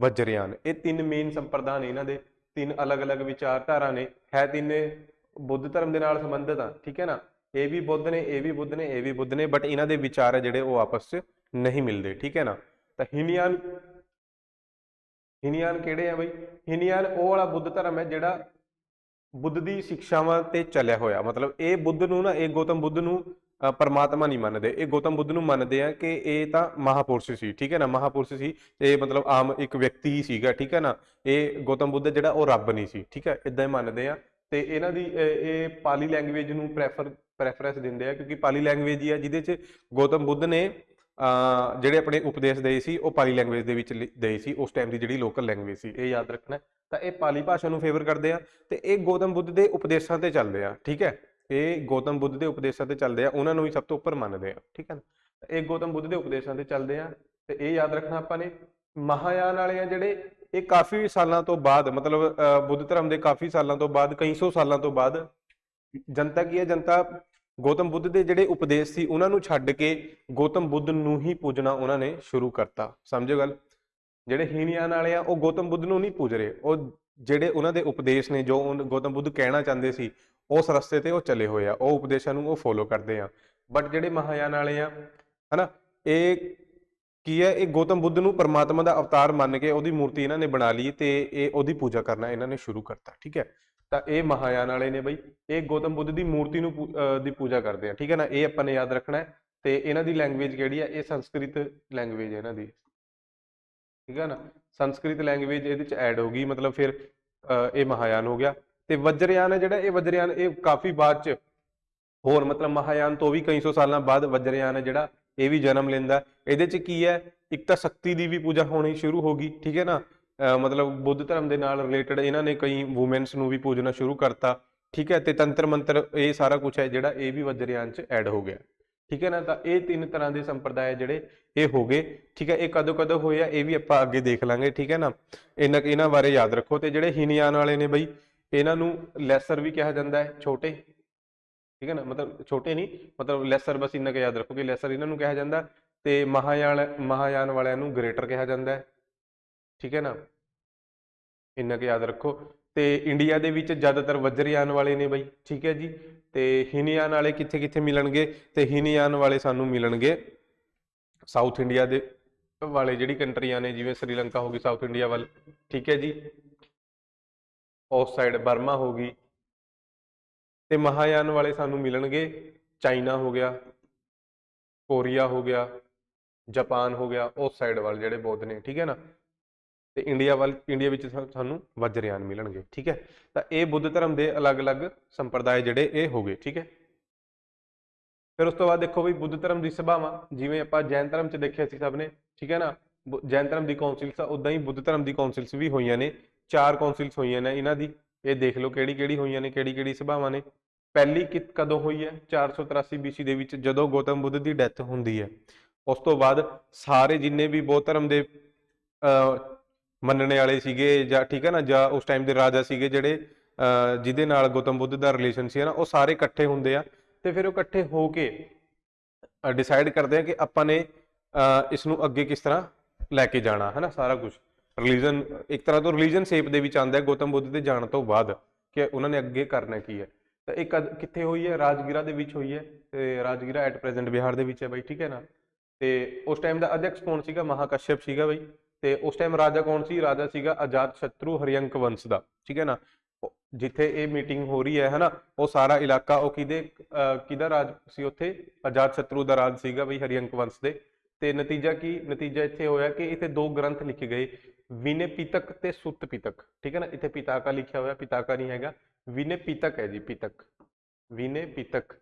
ਵਜਰਯਾਨ। ਇਹ ਤਿੰਨ ਮੇਨ ਸੰਪਰਦਾ ਨੇ, ਇਹਨਾਂ ਦੇ ਤਿੰਨ ਅਲੱਗ-ਅਲੱਗ ਵਿਚਾਰਧਾਰਾ ਨੇ, ਹੈ ਤਿੰਨੇ ਬੁੱਧ ਧਰਮ ਦੇ ਨਾਲ ਸੰਬੰਧਿਤ ਆ, ਠੀਕ ਹੈ ਨਾ। ਇਹ ਵੀ ਬੁੱਧ ਨੇ, ਇਹ ਵੀ ਬੁੱਧ ਨੇ, ਇਹ ਵੀ ਬੁੱਧ ਨੇ, ਬਟ ਇਹਨਾਂ ਦੇ ਵਿਚਾਰ ਹੈ ਜਿਹੜੇ ਉਹ ਆਪਸ 'ਚ ਨਹੀਂ ਮਿਲਦੇ, ਠੀਕ ਹੈ ਨਾ। ਤਾਂ ਹੀਨਯਾਨ ਕਿਹੜੇ ਆ ਬਈ? ਹੀਨਯਾਨ ਉਹ ਵਾਲਾ ਬੁੱਧ ਧਰਮ ਹੈ ਜਿਹੜਾ ਬੁੱਧ ਦੀ ਸਿੱਖਿਆਵਾਂ ਤੇ ਚੱਲਿਆ ਹੋਇਆ। ਮਤਲਬ ਇਹ ਬੁੱਧ ਨੂੰ ਨਾ, ਇਹ ਗੌਤਮ ਬੁੱਧ ਨੂੰ ਪਰਮਾਤਮਾ ਨਹੀਂ ਮੰਨਦੇ, ਇਹ ਗੌਤਮ ਬੁੱਧ ਨੂੰ ਮੰਨਦੇ ਆ ਕਿ ਇਹ ਤਾਂ ਮਹਾਪੁਰਸ਼ ਸੀ, ਠੀਕ ਹੈ ਨਾ, ਮਹਾਪੁਰਸ਼ ਸੀ। ਤੇ ਮਤਲਬ ਆਮ ਇੱਕ ਵਿਅਕਤੀ ਹੀ ਸੀਗਾ, ਠੀਕ ਹੈ ਨਾ। ਇਹ ਗੌਤਮ ਬੁੱਧ ਜਿਹੜਾ ਉਹ ਰੱਬ ਨਹੀਂ ਸੀ, ਠੀਕ ਹੈ, ਇਦਾਂ ਹੀ ਮੰਨਦੇ ਆ। ਤੇ ਇਹਨਾਂ ਦੀ ਇਹ ਪਾਲੀ ਲੈਂਗੁਏਜ ਨੂੰ ਪ੍ਰੈਫਰੈਂਸ ਦਿੰਦੇ ਆ, ਕਿਉਂਕਿ ਪਾਲੀ ਲੈਂਗੁਏਜ ਹੀ ਆ ਜਿਹਦੇ 'ਚ ਗੌਤਮ ਬੁੱਧ ਨੇ ਜਿਹੜੇ ਆਪਣੇ ਉਪਦੇਸ਼ ਦਏ ਸੀ ਉਹ ਪਾਲੀ ਲੈਂਗੁਏਜ ਦੇ ਵਿੱਚ ਦਏ ਸੀ, ਉਸ ਟਾਈਮ ਦੀ ਜਿਹੜੀ ਲੋਕਲ ਲੈਂਗੁਏਜ ਸੀ, ਇਹ ਯਾਦ ਰੱਖਣਾ। ਤਾਂ ਇਹ ਪਾਲੀ ਭਾਸ਼ਾ ਨੂੰ ਫੇਵਰ ਕਰਦੇ ਆ ਤੇ ਇਹ ਗੌਤਮ ਬੁੱਧ ਦੇ ਉਪਦੇਸ਼ਾਂ ਤੇ ਚੱਲਦੇ ਆ, ਠੀਕ ਹੈ। ਇਹ ਗੌਤਮ ਬੁੱਧ ਦੇ ਉਪਦੇਸ਼ਾਂ ਤੇ ਚੱਲਦੇ ਆ, ਉਹਨਾਂ ਨੂੰ ਹੀ ਸਭ ਤੋਂ ਉੱਪਰ ਮੰਨਦੇ ਆ, ਠੀਕ ਹੈ ਨਾ। ਇਹ ਗੌਤਮ ਬੁੱਧ ਦੇ ਉਪਦੇਸ਼ਾਂ ਤੇ ਚੱਲਦੇ ਆ। ਤੇ ਇਹ ਯਾਦ ਰੱਖਣਾ ਆਪਾਂ ਨੇ। ਮਹਾਯਾਨ ਵਾਲੇ ਆ ਜਿਹੜੇ, ਇਹ ਕਾਫੀ ਸਾਲਾਂ ਤੋਂ ਬਾਅਦ, ਮਤਲਬ ਬੁੱਧ ਧਰਮ ਦੇ ਕਾਫੀ ਸਾਲਾਂ ਤੋਂ ਬਾਅਦ, ਕਈ ਸੌ ਸਾਲਾਂ ਤੋਂ ਬਾਅਦ ਜਨਤਾ ਕੀ ਹੈ, ਜਨਤਾ ਗੌਤਮ ਬੁੱਧ ਦੇ ਜਿਹੜੇ ਉਪਦੇਸ਼ ਸੀ ਉਹਨਾਂ ਨੂੰ ਛੱਡ ਕੇ ਗੌਤਮ ਬੁੱਧ ਨੂੰ ਹੀ ਪੂਜਣਾ ਉਹਨਾਂ ਨੇ ਸ਼ੁਰੂ ਕਰਤਾ। ਸਮਝੋ ਗੱਲ। ਜਿਹੜੇ ਹੀਨਯਾਨ ਵਾਲੇ ਆ ਉਹ ਗੌਤਮ ਬੁੱਧ ਨੂੰ ਨਹੀਂ ਪੂਜ ਰਹੇ, ਉਹ ਜਿਹੜੇ ਉਹਨਾਂ ਦੇ ਉਪਦੇਸ਼ ਨੇ, ਜੋ ਗੌਤਮ ਬੁੱਧ ਕਹਿਣਾ ਚਾਹੁੰਦੇ ਸੀ, ਉਸ ਰਸਤੇ ਤੇ ਉਹ ਚੱਲੇ ਹੋਏ ਆ, ਉਹ ਉਪਦੇਸ਼ਾਂ ਨੂੰ ਉਹ ਫੋਲੋ ਕਰਦੇ ਆ। ਬਟ ਜਿਹੜੇ ਮਹਾਯਾਨ ਵਾਲੇ ਆ, ਹਨਾ, ਇਹ ਕੀ ਹੈ, ਇਹ ਗੌਤਮ ਬੁੱਧ ਨੂੰ ਪਰਮਾਤਮਾ ਦਾ ਅਵਤਾਰ ਮੰਨ ਕੇ ਉਹਦੀ ਮੂਰਤੀ ਇਹਨਾਂ ਨੇ ਬਣਾ ਲਈ ਤੇ ਇਹ ਉਹਦੀ ਪੂਜਾ ਕਰਨਾ ਇਹਨਾਂ ਨੇ ਸ਼ੁਰੂ ਕਰਤਾ, ਠੀਕ ਹੈ। ਤਾਂ ਇਹ ਮਹਾਯਾਨ ਵਾਲੇ ਨੇ ਬਈ, ਇਹ ਗੌਤਮ ਬੁੱਧ ਦੀ ਮੂਰਤੀ ਨੂੰ ਦੀ ਪੂਜਾ ਕਰਦੇ ਆ, ਠੀਕ ਹੈ ਨਾ। ਇਹ ਆਪਾਂ ਨੇ ਯਾਦ ਰੱਖਣਾ ਹੈ। ਤੇ ਇਹਨਾਂ ਦੀ ਲੈਂਗੁਏਜ ਕਿਹੜੀ ਹੈ? ਇਹ ਸੰਸਕ੍ਰਿਤ ਲੈਂਗੁਏਜ ਹੈ ਇਹਨਾਂ ਦੀ, ਠੀਕ ਹੈ ਨਾ। ਸੰਸਕ੍ਰਿਤ ਲੈਂਗੁਏਜ ਇਹਦੇ ਚ ਐਡ ਹੋ ਗਈ, ਮਤਲਬ ਫਿਰ ਇਹ ਮਹਾਯਾਨ ਹੋ ਗਿਆ। ਤੇ ਵਜਰਯਾਨ ਹੈ ਜਿਹੜਾ, ਇਹ ਵਜਰਯਾਨ ਇਹ ਕਾਫੀ ਬਾਅਦ ਚ, ਹੋਰ ਮਤਲਬ ਮਹਾਯਾਨ ਤੋਂ ਵੀ ਕਈ ਸੌ ਸਾਲਾਂ ਬਾਅਦ ਵਜਰਯਾਨ ਹੈ ਜਿਹੜਾ ਇਹ ਵੀ ਜਨਮ ਲੈਂਦਾ। ਇਹਦੇ ਚ ਕੀ ਹੈ, ਇੱਕ ਤਾਂ ਸ਼ਕਤੀ ਦੀ ਵੀ ਪੂਜਾ ਹੋਣੀ ਸ਼ੁਰੂ ਹੋ ਗਈ, ਠੀਕ ਹੈ ਨਾ। ਮਤਲਬ ਬੁੱਧ ਧਰਮ ਦੇ ਨਾਲ ਰਿਲੇਟਡ ਇਹਨਾਂ ਨੇ ਕਈ ਵੂਮੈਨਸ ਨੂੰ ਵੀ ਪੂਜਣਾ ਸ਼ੁਰੂ ਕਰਤਾ, ਠੀਕ ਹੈ। ਤੇ ਤੰਤਰ ਮੰਤਰ, ਇਹ ਸਾਰਾ ਕੁਝ ਹੈ ਜਿਹੜਾ ਇਹ ਵੀ ਵਜਰਯਾਨ ਚ ਐਡ ਹੋ ਗਿਆ, ਠੀਕ ਹੈ ਨਾ। ਤਾਂ ਇਹ ਤਿੰਨ ਤਰ੍ਹਾਂ ਦੇ ਸੰਪਰਦਾਇ ਜਿਹੜੇ ਇਹ ਹੋ ਗਏ, ਠੀਕ ਹੈ। ਇਹ ਕਦੋਂ ਕਦੋਂ ਹੋਏ ਆ ਇਹ ਵੀ ਆਪਾਂ ਅੱਗੇ ਦੇਖ ਲਾਂਗੇ, ਠੀਕ ਹੈ ਨਾ। ਇਹਨਾਂ ਬਾਰੇ ਯਾਦ ਰੱਖੋ। ਤੇ ਜਿਹੜੇ ਹੀਨਯਾਨ ਵਾਲੇ ਨੇ ਬਈ, ਇਹਨਾਂ ਨੂੰ ਲੈਸਰ ਵੀ ਕਿਹਾ ਜਾਂਦਾ ਹੈ, ਛੋਟੇ, ਠੀਕ ਹੈ ਨਾ। ਮਤਲਬ ਛੋਟੇ ਨਹੀਂ, ਮਤਲਬ ਲੈਸਰ, ਬਸ ਇੰਨਾ ਕੁ ਯਾਦ ਰੱਖੋ ਕਿ ਲੈਸਰ ਇਹਨਾਂ ਨੂੰ ਕਿਹਾ ਜਾਂਦਾ। ਤੇ ਮਹਾਯਾਨ ਵਾਲਿਆਂ ਨੂੰ ਗ੍ਰੇਟਰ ਕਿਹਾ ਜਾਂਦਾ ਹੈ, ਠੀਕ ਹੈ ਨਾ। ਇੰਨਾ ਕੁ ਯਾਦ ਰੱਖੋ। ਤੇ ਇੰਡੀਆ ਦੇ ਵਿੱਚ ਜ਼ਿਆਦਾਤਰ ਵਜਰਯਾਨ ਵਾਲੇ ਨੇ ਬਈ, ਠੀਕ ਹੈ ਜੀ। ਤੇ ਹੀਨਯਾਨ ਵਾਲੇ ਕਿੱਥੇ ਕਿੱਥੇ ਮਿਲਣਗੇ? ਤੇ ਹੀਨਯਾਨ ਵਾਲੇ ਸਾਨੂੰ ਮਿਲਣਗੇ ਸਾਊਥ ਇੰਡੀਆ ਦੇ ਵਾਲੇ ਜਿਹੜੀ ਕੰਟਰੀਆਂ ਨੇ, ਜਿਵੇਂ ਸ੍ਰੀਲੰਕਾ ਹੋ ਗਈ ਸਾਊਥ ਇੰਡੀਆ ਵੱਲ, ਠੀਕ ਹੈ ਜੀ। ਉਸ ਸਾਈਡ ਬਰਮਾ ਹੋ ਗਈ। ਤੇ ਮਹਾਯਾਨ ਵਾਲੇ ਸਾਨੂੰ ਮਿਲਣਗੇ ਚਾਈਨਾ ਹੋ ਗਿਆ, ਕੋਰੀਆ ਹੋ ਗਿਆ, ਜਾਪਾਨ ਹੋ ਗਿਆ, ਉਸ ਸਾਈਡ ਵੱਲ ਜਿਹੜੇ ਬੌਧ ਨੇ, ਠੀਕ ਹੈ ਨਾ। ਤੇ ਇੰਡੀਆ ਵਿੱਚ ਸਾਨੂੰ ਵਜਰਯਾਨ ਮਿਲਣਗੇ, ਠੀਕ ਹੈ। ਤਾਂ ਇਹ ਬੁੱਧ ਧਰਮ ਦੇ ਅਲੱਗ-ਅਲੱਗ ਸੰਪਰਦਾਇ ਜਿਹੜੇ ਇਹ ਹੋ ਗਏ, ਠੀਕ ਹੈ। ਫਿਰ ਉਸ ਤੋਂ ਬਾਅਦ ਦੇਖੋ ਵੀ ਬੁੱਧ ਧਰਮ ਦੀ ਸਭਾਵਾਂ, ਜਿਵੇਂ ਆਪਾਂ ਜੈਨ ਧਰਮ ਚ ਦੇਖਿਆ ਸੀ ਸਭ ਨੇ, ਠੀਕ ਹੈ ਨਾ। ਜੈਨ ਧਰਮ ਦੀ ਕਾਉਂਸਿਲਸ ਆ, ਉਦਾਂ ਹੀ ਬੁੱਧ ਧਰਮ ਦੀ ਕਾਉਂਸਿਲਸ ਵੀ ਹੋਈਆਂ ਨੇ। 4 ਕਾਉਂਸਿਲਸ ਹੋਈਆਂ ਨੇ ਇਹਨਾਂ ਦੀ। ਇਹ ਦੇਖ ਲਓ ਕਿਹੜੀ ਕਿਹੜੀ ਹੋਈਆਂ ਨੇ, ਕਿਹੜੀ ਕਿਹੜੀ ਸਭਾਵਾਂ ਨੇ। ਪਹਿਲੀ ਕਦੋਂ ਹੋਈ ਹੈ? 483 BC ਦੇ ਵਿੱਚ, ਜਦੋਂ ਗੌਤਮ ਬੁੱਧ ਦੀ ਡੈਥ ਹੁੰਦੀ ਹੈ। ਉਸ ਤੋਂ ਬਾਅਦ ਸਾਰੇ ਜਿੰਨੇ ਵੀ ਬੌਧ ਧਰਮ ਦੇ ਮੰਨਣੇ ਵਾਲੇ ਸੀਗੇ, ਜਾਂ ਠੀਕ ਹੈ ਨਾ, ਜਾਂ ਉਸ ਟਾਈਮ ਦੇ ਰਾਜਾ ਸੀਗੇ ਜਿਹੜੇ ਜਿਹਦੇ ਨਾਲ ਗੌਤਮ ਬੁੱਧ ਦਾ ਰਿਲੇਸ਼ਨ ਸੀ ਨਾ, ਉਹ ਸਾਰੇ ਇਕੱਠੇ ਹੁੰਦੇ ਆ। ਤੇ ਫਿਰ ਉਹ ਇਕੱਠੇ ਹੋ ਕੇ ਡਿਸਾਈਡ ਕਰਦੇ ਆ ਕਿ ਆਪਾਂ ਨੇ ਇਸ ਨੂੰ ਅੱਗੇ ਕਿਸ ਤਰ੍ਹਾਂ ਲੈ ਕੇ ਜਾਣਾ, ਹੈ ਨਾ, ਸਾਰਾ ਕੁਝ। ਰਿਲੀਜਨ ਇੱਕ ਤਰ੍ਹਾਂ ਤੋਂ ਰਿਲੀਜਨ ਸ਼ੇਪ ਦੇ ਵਿੱਚ ਆਉਂਦਾ ਹੈ ਗੌਤਮ ਬੁੱਧ ਦੇ ਜਾਣ ਤੋਂ ਬਾਅਦ ਕਿ ਉਹਨਾਂ ਨੇ ਅੱਗੇ ਕਰਨਾ ਕੀ ਹੈ। ਤਾਂ ਇਹ ਕਿੱਥੇ ਹੋਈ ਹੈ? ਰਾਜਗੀਰਾ ਦੇ ਵਿੱਚ ਹੋਈ ਹੈ, ਤੇ ਰਾਜਗੀਰਾ ਐਟ ਪ੍ਰੈਜ਼ੈਂਟ ਬਿਹਾਰ ਦੇ ਵਿੱਚ ਹੈ ਬਾਈ, ਠੀਕ ਹੈ ਨਾ। ਤੇ ਉਸ ਟਾਈਮ ਦਾ ਅਧਿਅਕਸ਼ ਕੌਣ ਸੀਗਾ? ਮਹਾਕਸ਼ਯਪ ਸੀਗਾ ਬਾਈ। ਤੇ ਉਸ ਟਾਈਮ ਰਾਜਾ ਕੌਣ ਸੀ? ਰਾਜਾ ਸੀਗਾ ਅਜਾਤ ਸ਼ਤਰੂ ਹਰਿਅੰਕ ਵੰਸ਼ ਦਾ, ਠੀਕ ਹੈ ਨਾ। ਜਿੱਥੇ ਇਹ ਮੀਟਿੰਗ ਹੋ ਰਹੀ ਹੈ ਹਨਾ, ਉਹ ਸਾਰਾ ਇਲਾਕਾ ਉਹ ਕਿਹਦਾ ਰਾਜ ਸੀ ਉੱਥੇ? ਅਜਾਤ ਸ਼ਤਰੂ ਦਾ ਰਾਜ ਸੀਗਾ ਬਈ, ਹਰਿਅੰਕ ਵੰਸ਼ ਦੇ। ਤੇ ਨਤੀਜਾ ਕੀ? ਨਤੀਜਾ ਇੱਥੇ ਹੋਇਆ ਕਿ ਇੱਥੇ ਦੋ ਗ੍ਰੰਥ ਲਿਖੇ ਗਏ, ਵਿਨੇ ਪਿਤਕ ਤੇ ਸੁੱਤ ਪਿਤਕ, ਠੀਕ ਹੈ ਨਾ। ਇੱਥੇ ਪਿਤਾਕਾ ਲਿਖਿਆ ਹੋਇਆ, ਪਿਤਾਕਾ ਨਹੀਂ ਹੈਗਾ, ਵਿਨੇ ਪਿਤਕ ਹੈ ਜੀ, ਪਿਤਕ, ਵਿਨੇ ਪਿਤਕ।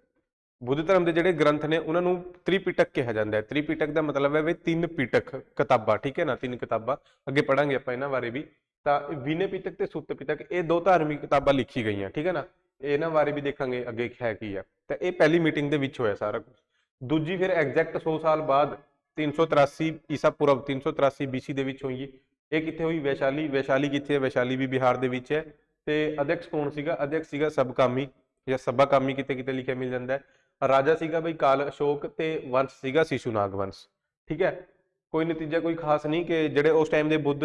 ਬੁੱਧ ਧਰਮ ਦੇ ਜਿਹੜੇ ਗ੍ਰੰਥ ਨੇ ਉਹਨਾਂ ਨੂੰ ਤ੍ਰਿਪਿਟਕ ਕਿਹਾ ਜਾਂਦਾ ਹੈ। ਤ੍ਰਿਪਿਟਕ ਦਾ ਮਤਲਬ ਹੈ ਵੀ ਤਿੰਨ ਪਿਟਕ ਕਿਤਾਬਾਂ, ਠੀਕ ਹੈ ਨਾ, ਤਿੰਨ ਕਿਤਾਬਾਂ। ਅੱਗੇ ਪੜਾਂਗੇ ਆਪਾਂ ਇਹਨਾਂ ਬਾਰੇ ਵੀ। ਤਾਂ ਵਿਨੇ ਪਿਤਕ ਤੇ ਸੁੱਤ ਪਿਤਕ ਇਹ ਦੋ ਧਾਰਮਿਕ ਕਿਤਾਬਾਂ ਲਿਖੀ ਗਈਆਂ, ਠੀਕ ਹੈ ਨਾ। ਇਹਨਾਂ ਬਾਰੇ ਵੀ ਦੇਖਾਂਗੇ ਅੱਗੇ ਹੈ ਕੀ ਹੈ। ਤਾਂ ਇਹ ਪਹਿਲੀ ਮੀਟਿੰਗ ਦੇ ਵਿੱਚ ਹੋਇਆ ਸਾਰਾ ਕੁਝ। ਦੂਜੀ ਫਿਰ ਐਗਜ਼ੈਕਟ 100 ਸਾਲ ਬਾਅਦ 383 ਈਸਾ ਪੂਰਵ 383 BC ਦੇ ਵਿੱਚ ਹੋਈ। ਇਹ ਕਿੱਥੇ ਹੋਈ? ਵੈਸ਼ਾਲੀ। ਵੈਸ਼ਾਲੀ ਕਿੱਥੇ ਹੈ? ਵੈਸ਼ਾਲੀ ਵੀ ਬਿਹਾਰ ਦੇ ਵਿੱਚ ਹੈ। ਤੇ ਅਧਿਅਕਸ਼ ਕੌਣ ਸੀਗਾ? ਅਧਿਅਕਸ਼ ਸੀਗਾ ਸਬਕਾਮੀ ਜਾਂ ਸਭਾਕਾਮੀ, ਕਿਤੇ ਕਿਤੇ ਲਿਖਿਆ ਮਿਲ ਜਾਂਦਾ ਹੈ। ਰਾਜਾ ਸੀਗਾ ਬਈ ਕਾਲ ਅਸ਼ੋਕ, ਤੇ ਵੰਸ਼ ਸੀਗਾ ਸ਼ਿਸ਼ੂਨਾਗ ਵੰਸ਼, ਠੀਕ ਹੈ। ਕੋਈ ਨਤੀਜਾ ਕੋਈ ਖਾਸ ਨਹੀਂ ਕਿ ਜਿਹੜੇ ਉਸ ਟਾਈਮ ਦੇ ਬੁੱਧ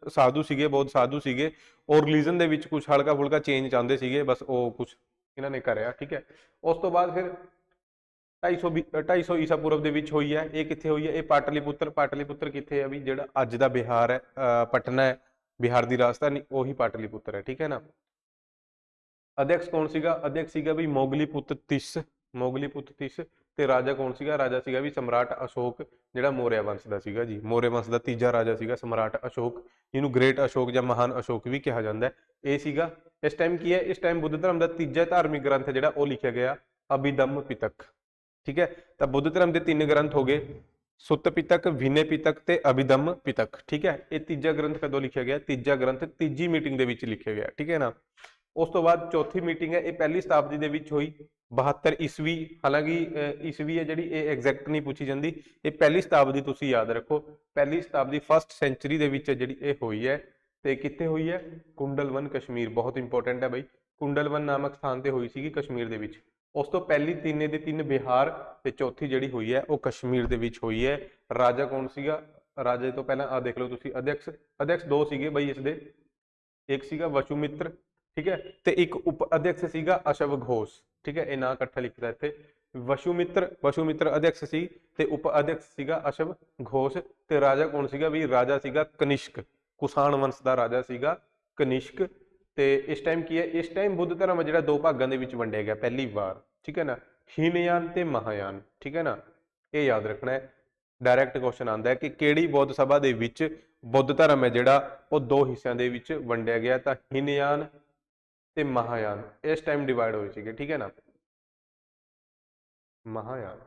ਸਾਧੂ ਸੀਗੇ, ਬੌਧ ਸਾਧੂ ਸੀਗੇ, ਉਹ ਰਿਲੀਜਨ ਦੇ ਵਿੱਚ ਕੁਝ ਹਲਕਾ ਫੁਲਕਾ ਚੇਂਜ ਚਾਹੁੰਦੇ ਸੀਗੇ, ਬਸ ਉਹ ਕੁਝ ਇਹਨਾਂ ਨੇ ਕਰਿਆ, ਠੀਕ ਹੈ। ਉਸ ਤੋਂ ਬਾਅਦ ਫਿਰ 250 ਈਸਾ ਪੂਰਵ ਦੇ ਵਿੱਚ ਹੋਈ ਹੈ। ਇਹ ਕਿੱਥੇ ਹੋਈ ਹੈ? ਇਹ ਪਾਟਲੀਪੁੱਤਰ। ਪਾਟਲੀਪੁੱਤਰ ਕਿੱਥੇ ਹੈ ਵੀ? ਜਿਹੜਾ ਅੱਜ ਦਾ ਬਿਹਾਰ ਹੈ, ਪਟਨਾ ਹੈ, ਬਿਹਾਰ ਦੀ ਰਾਜਧਾਨੀ, ਉਹੀ ਪਾਟਲੀਪੁੱਤਰ ਹੈ, ਠੀਕ ਹੈ ਨਾ। ਅਧਿਅਕਸ਼ ਕੌਣ ਸੀਗਾ? ਅਧਿਅਕਸ਼ ਸੀਗਾ ਵੀ ਮੋਗਲੀ ਪੁੱਤ ਤਿਸ, ਮੋਗਲੀ ਪੁੱਤ ਤਿਸ। ਤੇ ਰਾਜਾ ਕੌਣ ਸੀਗਾ? ਰਾਜਾ ਸੀਗਾ ਵੀ ਸਮਰਾਟ ਅਸ਼ੋਕ, ਜਿਹੜਾ ਮੌਰਿਆ ਵੰਸ਼ ਦਾ ਸੀਗਾ ਜੀ। ਮੌਰਿਆ ਵੰਸ਼ ਦਾ ਤੀਜਾ ਰਾਜਾ ਸੀਗਾ ਸਮਰਾਟ ਅਸ਼ੋਕ, ਜਿਹਨੂੰ ਗ੍ਰੇਟ ਅਸ਼ੋਕ ਜਾਂ ਮਹਾਨ ਅਸ਼ੋਕ ਵੀ ਕਿਹਾ ਜਾਂਦਾ ਹੈ। ਇਹ ਸੀਗਾ। ਇਸ ਟਾਈਮ ਕੀ ਹੈ? ਇਸ ਟਾਈਮ ਬੁੱਧ ਧਰਮ ਦਾ ਤੀਜਾ ਧਾਰਮਿਕ ਗ੍ਰੰਥ ਜਿਹੜਾ ਉਹ ਲਿਖਿਆ ਗਿਆ, ਅਭਿਧੰਮ ਪਿਟਕ, ਠੀਕ ਹੈ। ਤਾਂ ਬੁੱਧ ਧਰਮ ਦੇ ਤਿੰਨ ਗ੍ਰੰਥ ਹੋ ਗਏ, ਸੁੱਤ ਪਿਟਕ, ਵਿਨੇ ਪਿਟਕ ਤੇ ਅਭਿਧੰਮ ਪਿਟਕ, ਠੀਕ ਹੈ। ਇਹ ਤੀਜਾ ਗ੍ਰੰਥ ਕਦੋਂ ਲਿਖਿਆ ਗਿਆ? ਤੀਜਾ ਗ੍ਰੰਥ ਤੀਜੀ ਮੀਟਿੰਗ ਦੇ ਵਿੱਚ ਲਿਖਿਆ ਗਿਆ, ਠੀਕ ਹੈ ਨਾ। ਉਸ ਤੋਂ ਬਾਅਦ ਚੌਥੀ ਮੀਟਿੰਗ ਹੈ, ਇਹ ਪਹਿਲੀ ਸ਼ਤਾਬਦੀ ਦੇ ਵਿੱਚ ਹੋਈ, 72 ਈਸਵੀ। ਹਾਲਾਂਕਿ ਈਸਵੀ ਹੈ ਜਿਹੜੀ ਇਹ ਐਗਜ਼ੈਕਟ ਨਹੀਂ ਪੁੱਛੀ ਜਾਂਦੀ, ਇਹ ਪਹਿਲੀ ਸ਼ਤਾਬਦੀ ਤੁਸੀਂ ਯਾਦ ਰੱਖੋ। ਪਹਿਲੀ ਸ਼ਤਾਬਦੀ ਫਸਟ ਸੈਂਚੁਰੀ ਦੇ ਵਿੱਚ ਜਿਹੜੀ ਇਹ ਹੋਈ ਹੈ। ਤੇ ਕਿੱਥੇ ਹੋਈ ਹੈ? ਕੁੰਡਲਵਨ, ਕਸ਼ਮੀਰ। ਬਹੁਤ ਇੰਪੋਰਟੈਂਟ ਹੈ ਬਈ, ਕੁੰਡਲਵਨ ਨਾਮਕ ਸਥਾਨ ਤੇ ਹੋਈ ਸੀਗੀ, ਕਸ਼ਮੀਰ ਦੇ ਵਿੱਚ। ਉਸ ਤੋਂ ਪਹਿਲੀ ਤਿੰਨੇ ਦੇ ਤਿੰਨ ਬਿਹਾਰ, ਤੇ ਚੌਥੀ ਜਿਹੜੀ ਹੋਈ ਹੈ ਉਹ ਕਸ਼ਮੀਰ ਦੇ ਵਿੱਚ ਹੋਈ ਹੈ। ਰਾਜਾ ਕੌਣ ਸੀਗਾ? ਰਾਜੇ ਤੋਂ ਪਹਿਲਾਂ ਆ ਦੇਖ ਲਓ ਤੁਸੀਂ, ਅਧਿਅਕਸ਼ ਦੋ ਸੀਗੇ ਬਈ ਇਸਦੇ, ਇੱਕ ਸੀਗਾ ਵਸ਼ੂਮਿੱਤਰ, ਠੀਕ ਹੈ, ਤੇ ਇੱਕ ਉਪ ਅਧਿਅਕਸ਼ ਸੀਗਾ ਅਸ਼ਵ ਘੋਸ਼, ਠੀਕ ਹੈ। ਇਹ ਨਾਂ ਇਕੱਠਾ ਲਿਖਦਾ ਇੱਥੇ। ਵਸ਼ੂਮਿੱਤਰ ਅਧਿਅਕਸ਼ ਸੀ, ਤੇ ਉਪ ਅਧਿਅਕਸ਼ ਸੀਗਾ ਅਸ਼ਵ ਘੋਸ਼। ਤੇ ਰਾਜਾ ਕੌਣ ਸੀਗਾ ਵੀ? ਰਾਜਾ ਸੀਗਾ ਕਨਿਸ਼ਕ, ਕੁਸ਼ਾਣ ਵੰਸ਼ ਦਾ ਰਾਜਾ ਸੀਗਾ ਕਨਿਸ਼ਕ। ਤੇ ਇਸ ਟਾਈਮ ਕੀ ਹੈ? ਇਸ ਟਾਈਮ ਬੁੱਧ ਧਰਮ ਜਿਹੜਾ ਦੋ ਭਾਗਾਂ ਦੇ ਵਿੱਚ ਵੰਡਿਆ ਗਿਆ ਪਹਿਲੀ ਵਾਰ, ਠੀਕ ਹੈ ਨਾ। ਹੀਨਯਾਨ ਤੇ ਮਹਾਯਾਨ, ਠੀਕ ਹੈ ਨਾ। ਇਹ ਯਾਦ ਰੱਖਣਾ ਹੈ, ਡਾਇਰੈਕਟ ਕੁਐਸਚਨ ਆਉਂਦਾ ਹੈ ਕਿ ਕਿਹੜੀ ਬੌਧ ਸਭਾ ਦੇ ਵਿੱਚ ਬੁੱਧ ਧਰਮ ਹੈ ਜਿਹੜਾ ਉਹ ਦੋ ਹਿੱਸਿਆਂ ਦੇ ਵਿੱਚ ਵੰਡਿਆ ਗਿਆ। ਤਾਂ ਹੀਨਯਾਨ ਤੇ ਮਹਾਯਾਨ ਇਸ ਟਾਈਮ ਡਿਵਾਈਡ ਹੋਏ ਸੀਗੇ, ਠੀਕ ਹੈ ਨਾ। ਮਹਾਯਾਨ,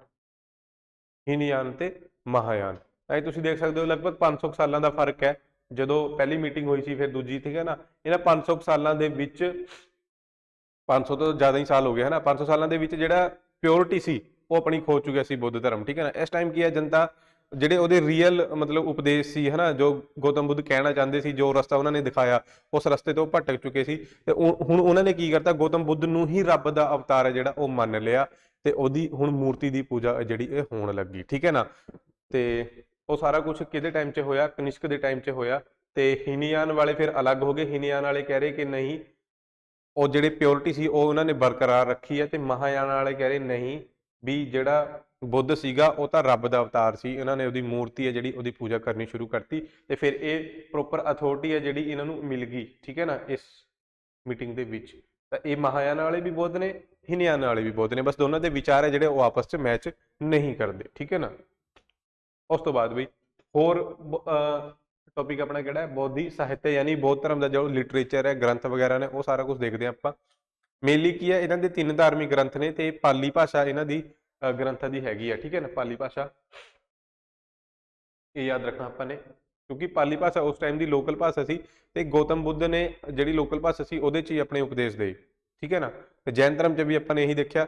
ਹੀਨਯਾਨ ਤੇ ਮਹਾਯਾਨ। ਤਾਂ ਇਹ ਤੁਸੀਂ ਦੇਖ ਸਕਦੇ ਹੋ ਲਗਭਗ 500 ਸਾਲਾਂ ਦਾ ਫਰਕ ਹੈ। ਜਦੋਂ ਪਹਿਲੀ ਮੀਟਿੰਗ ਹੋਈ ਸੀ ਫਿਰ ਦੂਜੀ, ਠੀਕ ਹੈ ਨਾ। ਇਹਨਾਂ 500 ਸਾਲਾਂ ਦੇ ਵਿੱਚ, 500 ਤੋਂ ਜ਼ਿਆਦਾ ਹੀ ਸਾਲ ਹੋ ਗਏ ਹੈ ਨਾ, 500 ਸਾਲਾਂ ਦੇ ਵਿੱਚ ਜਿਹੜਾ ਪਿਓਰਿਟੀ ਸੀ ਉਹ ਆਪਣੀ ਖੋ ਚੁੱਕਿਆ ਸੀ ਬੁੱਧ ਧਰਮ, ਠੀਕ ਹੈ ਨਾ। ਇਸ ਟਾਈਮ ਕੀ ਹੈ? ਜਨਤਾ ਜਿਹੜੇ ਉਹਦੇ ਰੀਅਲ ਮਤਲਬ ਉਪਦੇਸ਼ ਸੀ ਹੈ ਨਾ, ਜੋ ਗੌਤਮ ਬੁੱਧ ਕਹਿਣਾ ਚਾਹੁੰਦੇ ਸੀ, ਜੋ ਰਸਤਾ ਉਹਨਾਂ ਨੇ ਦਿਖਾਇਆ, ਉਸ ਰਸਤੇ ਤੋਂ ਭਟਕ ਚੁੱਕੇ ਸੀ। ਤੇ ਹੁਣ ਉਹਨਾਂ ਨੇ ਕੀ ਕਰਤਾ? ਗੌਤਮ ਬੁੱਧ ਨੂੰ ਹੀ ਰੱਬ ਦਾ ਅਵਤਾਰ ਹੈ ਜਿਹੜਾ ਉਹ ਮੰਨ ਲਿਆ, ਤੇ ਉਹਦੀ ਹੁਣ ਮੂਰਤੀ ਦੀ ਪੂਜਾ ਜਿਹੜੀ ਇਹ ਹੋਣ ਲੱਗੀ, ਠੀਕ ਹੈ ਨਾ। ਤੇ ਉਹ ਸਾਰਾ ਕੁਝ ਕਿਹਦੇ ਟਾਈਮ 'ਚ ਹੋਇਆ? ਕਨਿਸ਼ਕ ਦੇ ਟਾਈਮ 'ਚ ਹੋਇਆ। ਤੇ ਹੀਨਯਾਨ ਵਾਲੇ ਫਿਰ ਅਲੱਗ ਹੋ ਗਏ। ਹੀਨਯਾਨ ਵਾਲੇ ਕਹਿ ਰਹੇ ਕਿ ਨਹੀਂ, ਉਹ ਜਿਹੜੇ ਪਿਓਰਿਟੀ ਸੀ ਉਹ ਉਹਨਾਂ ਨੇ ਬਰਕਰਾਰ ਰੱਖੀ ਹੈ। ਤੇ ਮਹਾਯਾਨ ਵਾਲੇ ਕਹਿ ਰਹੇ ਨਹੀਂ, ਵੀ ਜਿਹੜਾ ਬੁੱਧ ਸੀਗਾ ਉਹ ਤਾਂ ਰੱਬ ਦਾ ਅਵਤਾਰ ਸੀ, ਇਹਨਾਂ ਨੇ ਉਹਦੀ ਮੂਰਤੀ ਹੈ ਜਿਹੜੀ ਉਹਦੀ ਪੂਜਾ ਕਰਨੀ ਸ਼ੁਰੂ ਕਰਤੀ। ਤੇ ਫਿਰ ਇਹ ਪ੍ਰੋਪਰ ਅਥਾਰਟੀ ਹੈ ਜਿਹੜੀ ਇਹਨਾਂ ਨੂੰ ਮਿਲ ਗਈ, ਠੀਕ ਹੈ ਨਾ, ਇਸ ਮੀਟਿੰਗ ਦੇ ਵਿੱਚ। ਤਾਂ ਇਹ ਮਹਾਯਾਨ ਵਾਲੇ ਵੀ ਬੁੱਧ ਨੇ, ਹੀਨਯਾਨ ਵਾਲੇ ਵੀ ਬੁੱਧ ਨੇ, ਬਸ ਦੋਨਾਂ ਦੇ ਵਿਚਾਰ ਹੈ ਜਿਹੜੇ ਉਹ ਆਪਸ 'ਚ ਮੈਚ ਨਹੀਂ ਕਰਦੇ, ਠੀਕ ਹੈ ਨਾ। ਉਸ ਤੋਂ ਬਾਅਦ ਵੀ ਹੋਰ ਟੌਪਿਕ ਆਪਣਾ ਕਿਹੜਾ ਹੈ? ਬੌਧੀ ਸਾਹਿਤ, ਯਾਨੀ ਬੌਧ ਧਰਮ ਦਾ ਜੋ ਲਿਟਰੇਚਰ ਹੈ, ਗ੍ਰੰਥ ਵਗੈਰਾ ਨੇ, ਉਹ ਸਾਰਾ ਕੁਝ ਦੇਖਦੇ ਹਾਂ ਆਪਾਂ। ਮੇਨਲੀ ਕੀ ਹੈ? ਇਹਨਾਂ ਦੇ ਤਿੰਨ ਧਾਰਮਿਕ ਗ੍ਰੰਥ ਨੇ, ਤੇ ਪਾਲੀ ਭਾਸ਼ਾ ਇਹਨਾਂ ਦੀ ਗ੍ਰੰਥਾਂ ਦੀ ਹੈਗੀ ਆ, ਠੀਕ ਹੈ ਨਾ, ਪਾਲੀ ਭਾਸ਼ਾ। ਇਹ ਯਾਦ ਰੱਖਣਾ ਆਪਾਂ ਨੇ, ਕਿਉਂਕਿ ਪਾਲੀ ਭਾਸ਼ਾ ਉਸ ਟਾਈਮ ਦੀ ਲੋਕਲ ਭਾਸ਼ਾ ਸੀ, ਤੇ ਗੌਤਮ ਬੁੱਧ ਨੇ ਜਿਹੜੀ ਲੋਕਲ ਭਾਸ਼ਾ ਸੀ ਉਹਦੇ 'ਚ ਹੀ ਆਪਣੇ ਉਪਦੇਸ਼ ਦੇ, ਠੀਕ ਹੈ ਨਾ। ਤੇ ਜੈਨ ਧਰਮ 'ਚ ਵੀ ਆਪਾਂ ਨੇ ਇਹੀ ਦੇਖਿਆ,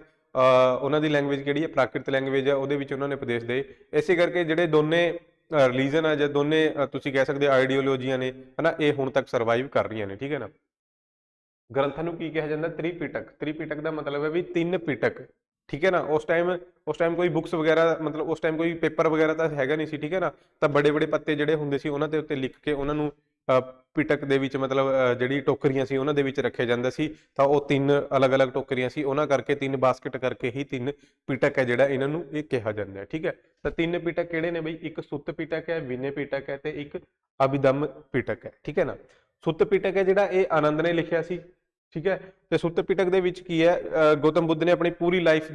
ਉਹਨਾਂ ਦੀ ਲੈਂਗੁਏਜ ਕਿਹੜੀ ਹੈ? ਪ੍ਰਾਕ੍ਰਿਤ ਲੈਂਗੁਏਜ ਹੈ, ਉਹਦੇ ਵਿੱਚ ਉਹਨਾਂ ਨੇ ਉਪਦੇਸ਼ ਦੇ। ਇਸੇ ਕਰਕੇ ਜਿਹੜੇ ਦੋਨੇ ਰਿਲੀਜਨ ਆ ਜਾਂ ਦੋਨੇ ਤੁਸੀਂ ਕਹਿ ਸਕਦੇ ਆਈਡੀਓਲੋਜੀਆਂ ਨੇ ਹਨਾ, ਇਹ ਹੁਣ ਤੱਕ ਸਰਵਾਈਵ ਕਰ ਰਹੀਆਂ ਨੇ, ਠੀਕ ਹੈ ਨਾ। ਗ੍ਰੰਥਾਂ ਨੂੰ ਕੀ ਕਿਹਾ ਜਾਂਦਾ? ਤ੍ਰਿਪਿਟਕ। ਤ੍ਰਿਪਿਟਕ ਦਾ ਮਤਲਬ ਹੈ ਵੀ ਤਿੰਨ ਪਿਟਕ, ਠੀਕ ਹੈ ਨਾ। ਉਸ ਟਾਈਮ ਕੋਈ ਬੁੱਕਸ ਵਗੈਰਾ, ਮਤਲਬ ਉਸ ਟਾਈਮ ਕੋਈ ਪੇਪਰ ਵਗੈਰਾ ਤਾਂ ਹੈਗਾ ਨਹੀਂ ਸੀ, ਠੀਕ ਹੈ ਨਾ। ਤਾਂ ਬੜੇ ਬੜੇ ਪੱਤੇ ਜਿਹੜੇ ਹੁੰਦੇ ਸੀ ਉਹਨਾਂ ਦੇ ਉੱਤੇ ਲਿਖ ਕੇ ਉਹਨਾਂ ਨੂੰ ਪਿਟਕ ਦੇ ਵਿੱਚ ਮਤਲਬ ਜਿਹੜੀ ਟੋਕਰੀਆਂ ਸੀ ਉਹਨਾਂ ਦੇ ਵਿੱਚ ਰੱਖਿਆ ਜਾਂਦਾ ਸੀ, ਤਾਂ ਉਹ 3 ਅਲੱਗ-ਅਲੱਗ ਟੋਕਰੀਆਂ ਸੀ, ਉਹਨਾਂ ਕਰਕੇ 3 ਬਾਸਕਟ ਕਰਕੇ ਹੀ 3 ਪਿਟਕ ਹੈ ਜਿਹੜਾ ਇਹਨਾਂ ਨੂੰ ਇਹ ਕਿਹਾ ਜਾਂਦਾ ਹੈ। ਠੀਕ ਹੈ, ਤਾਂ 3 ਪਿਟਕ ਕਿਹੜੇ ਨੇ ਬਈ? ਇੱਕ ਸੁੱਤ ਪਿਟਕ ਹੈ, ਵਿਨੇ ਪਿਟਕ ਹੈ ਤੇ ਇੱਕ ਅਭਿਧਮ ਪਿਟਕ ਹੈ। ਠੀਕ ਹੈ ਨਾ। ਸੁੱਤ ਪਿਟਕ ਹੈ ਜਿਹੜਾ ਇਹ ਆਨੰਦ ਨੇ ਲਿਖਿਆ ਸੀ। ਠੀਕ ਹੈ, ਤੇ ਸੁੱਤ ਪਿਟਕ ਦੇ ਵਿੱਚ ਕੀ ਹੈ, ਗੌਤਮ ਬੁੱਧ ਨੇ ਆਪਣੀ ਪੂਰੀ ਲਾਈਫ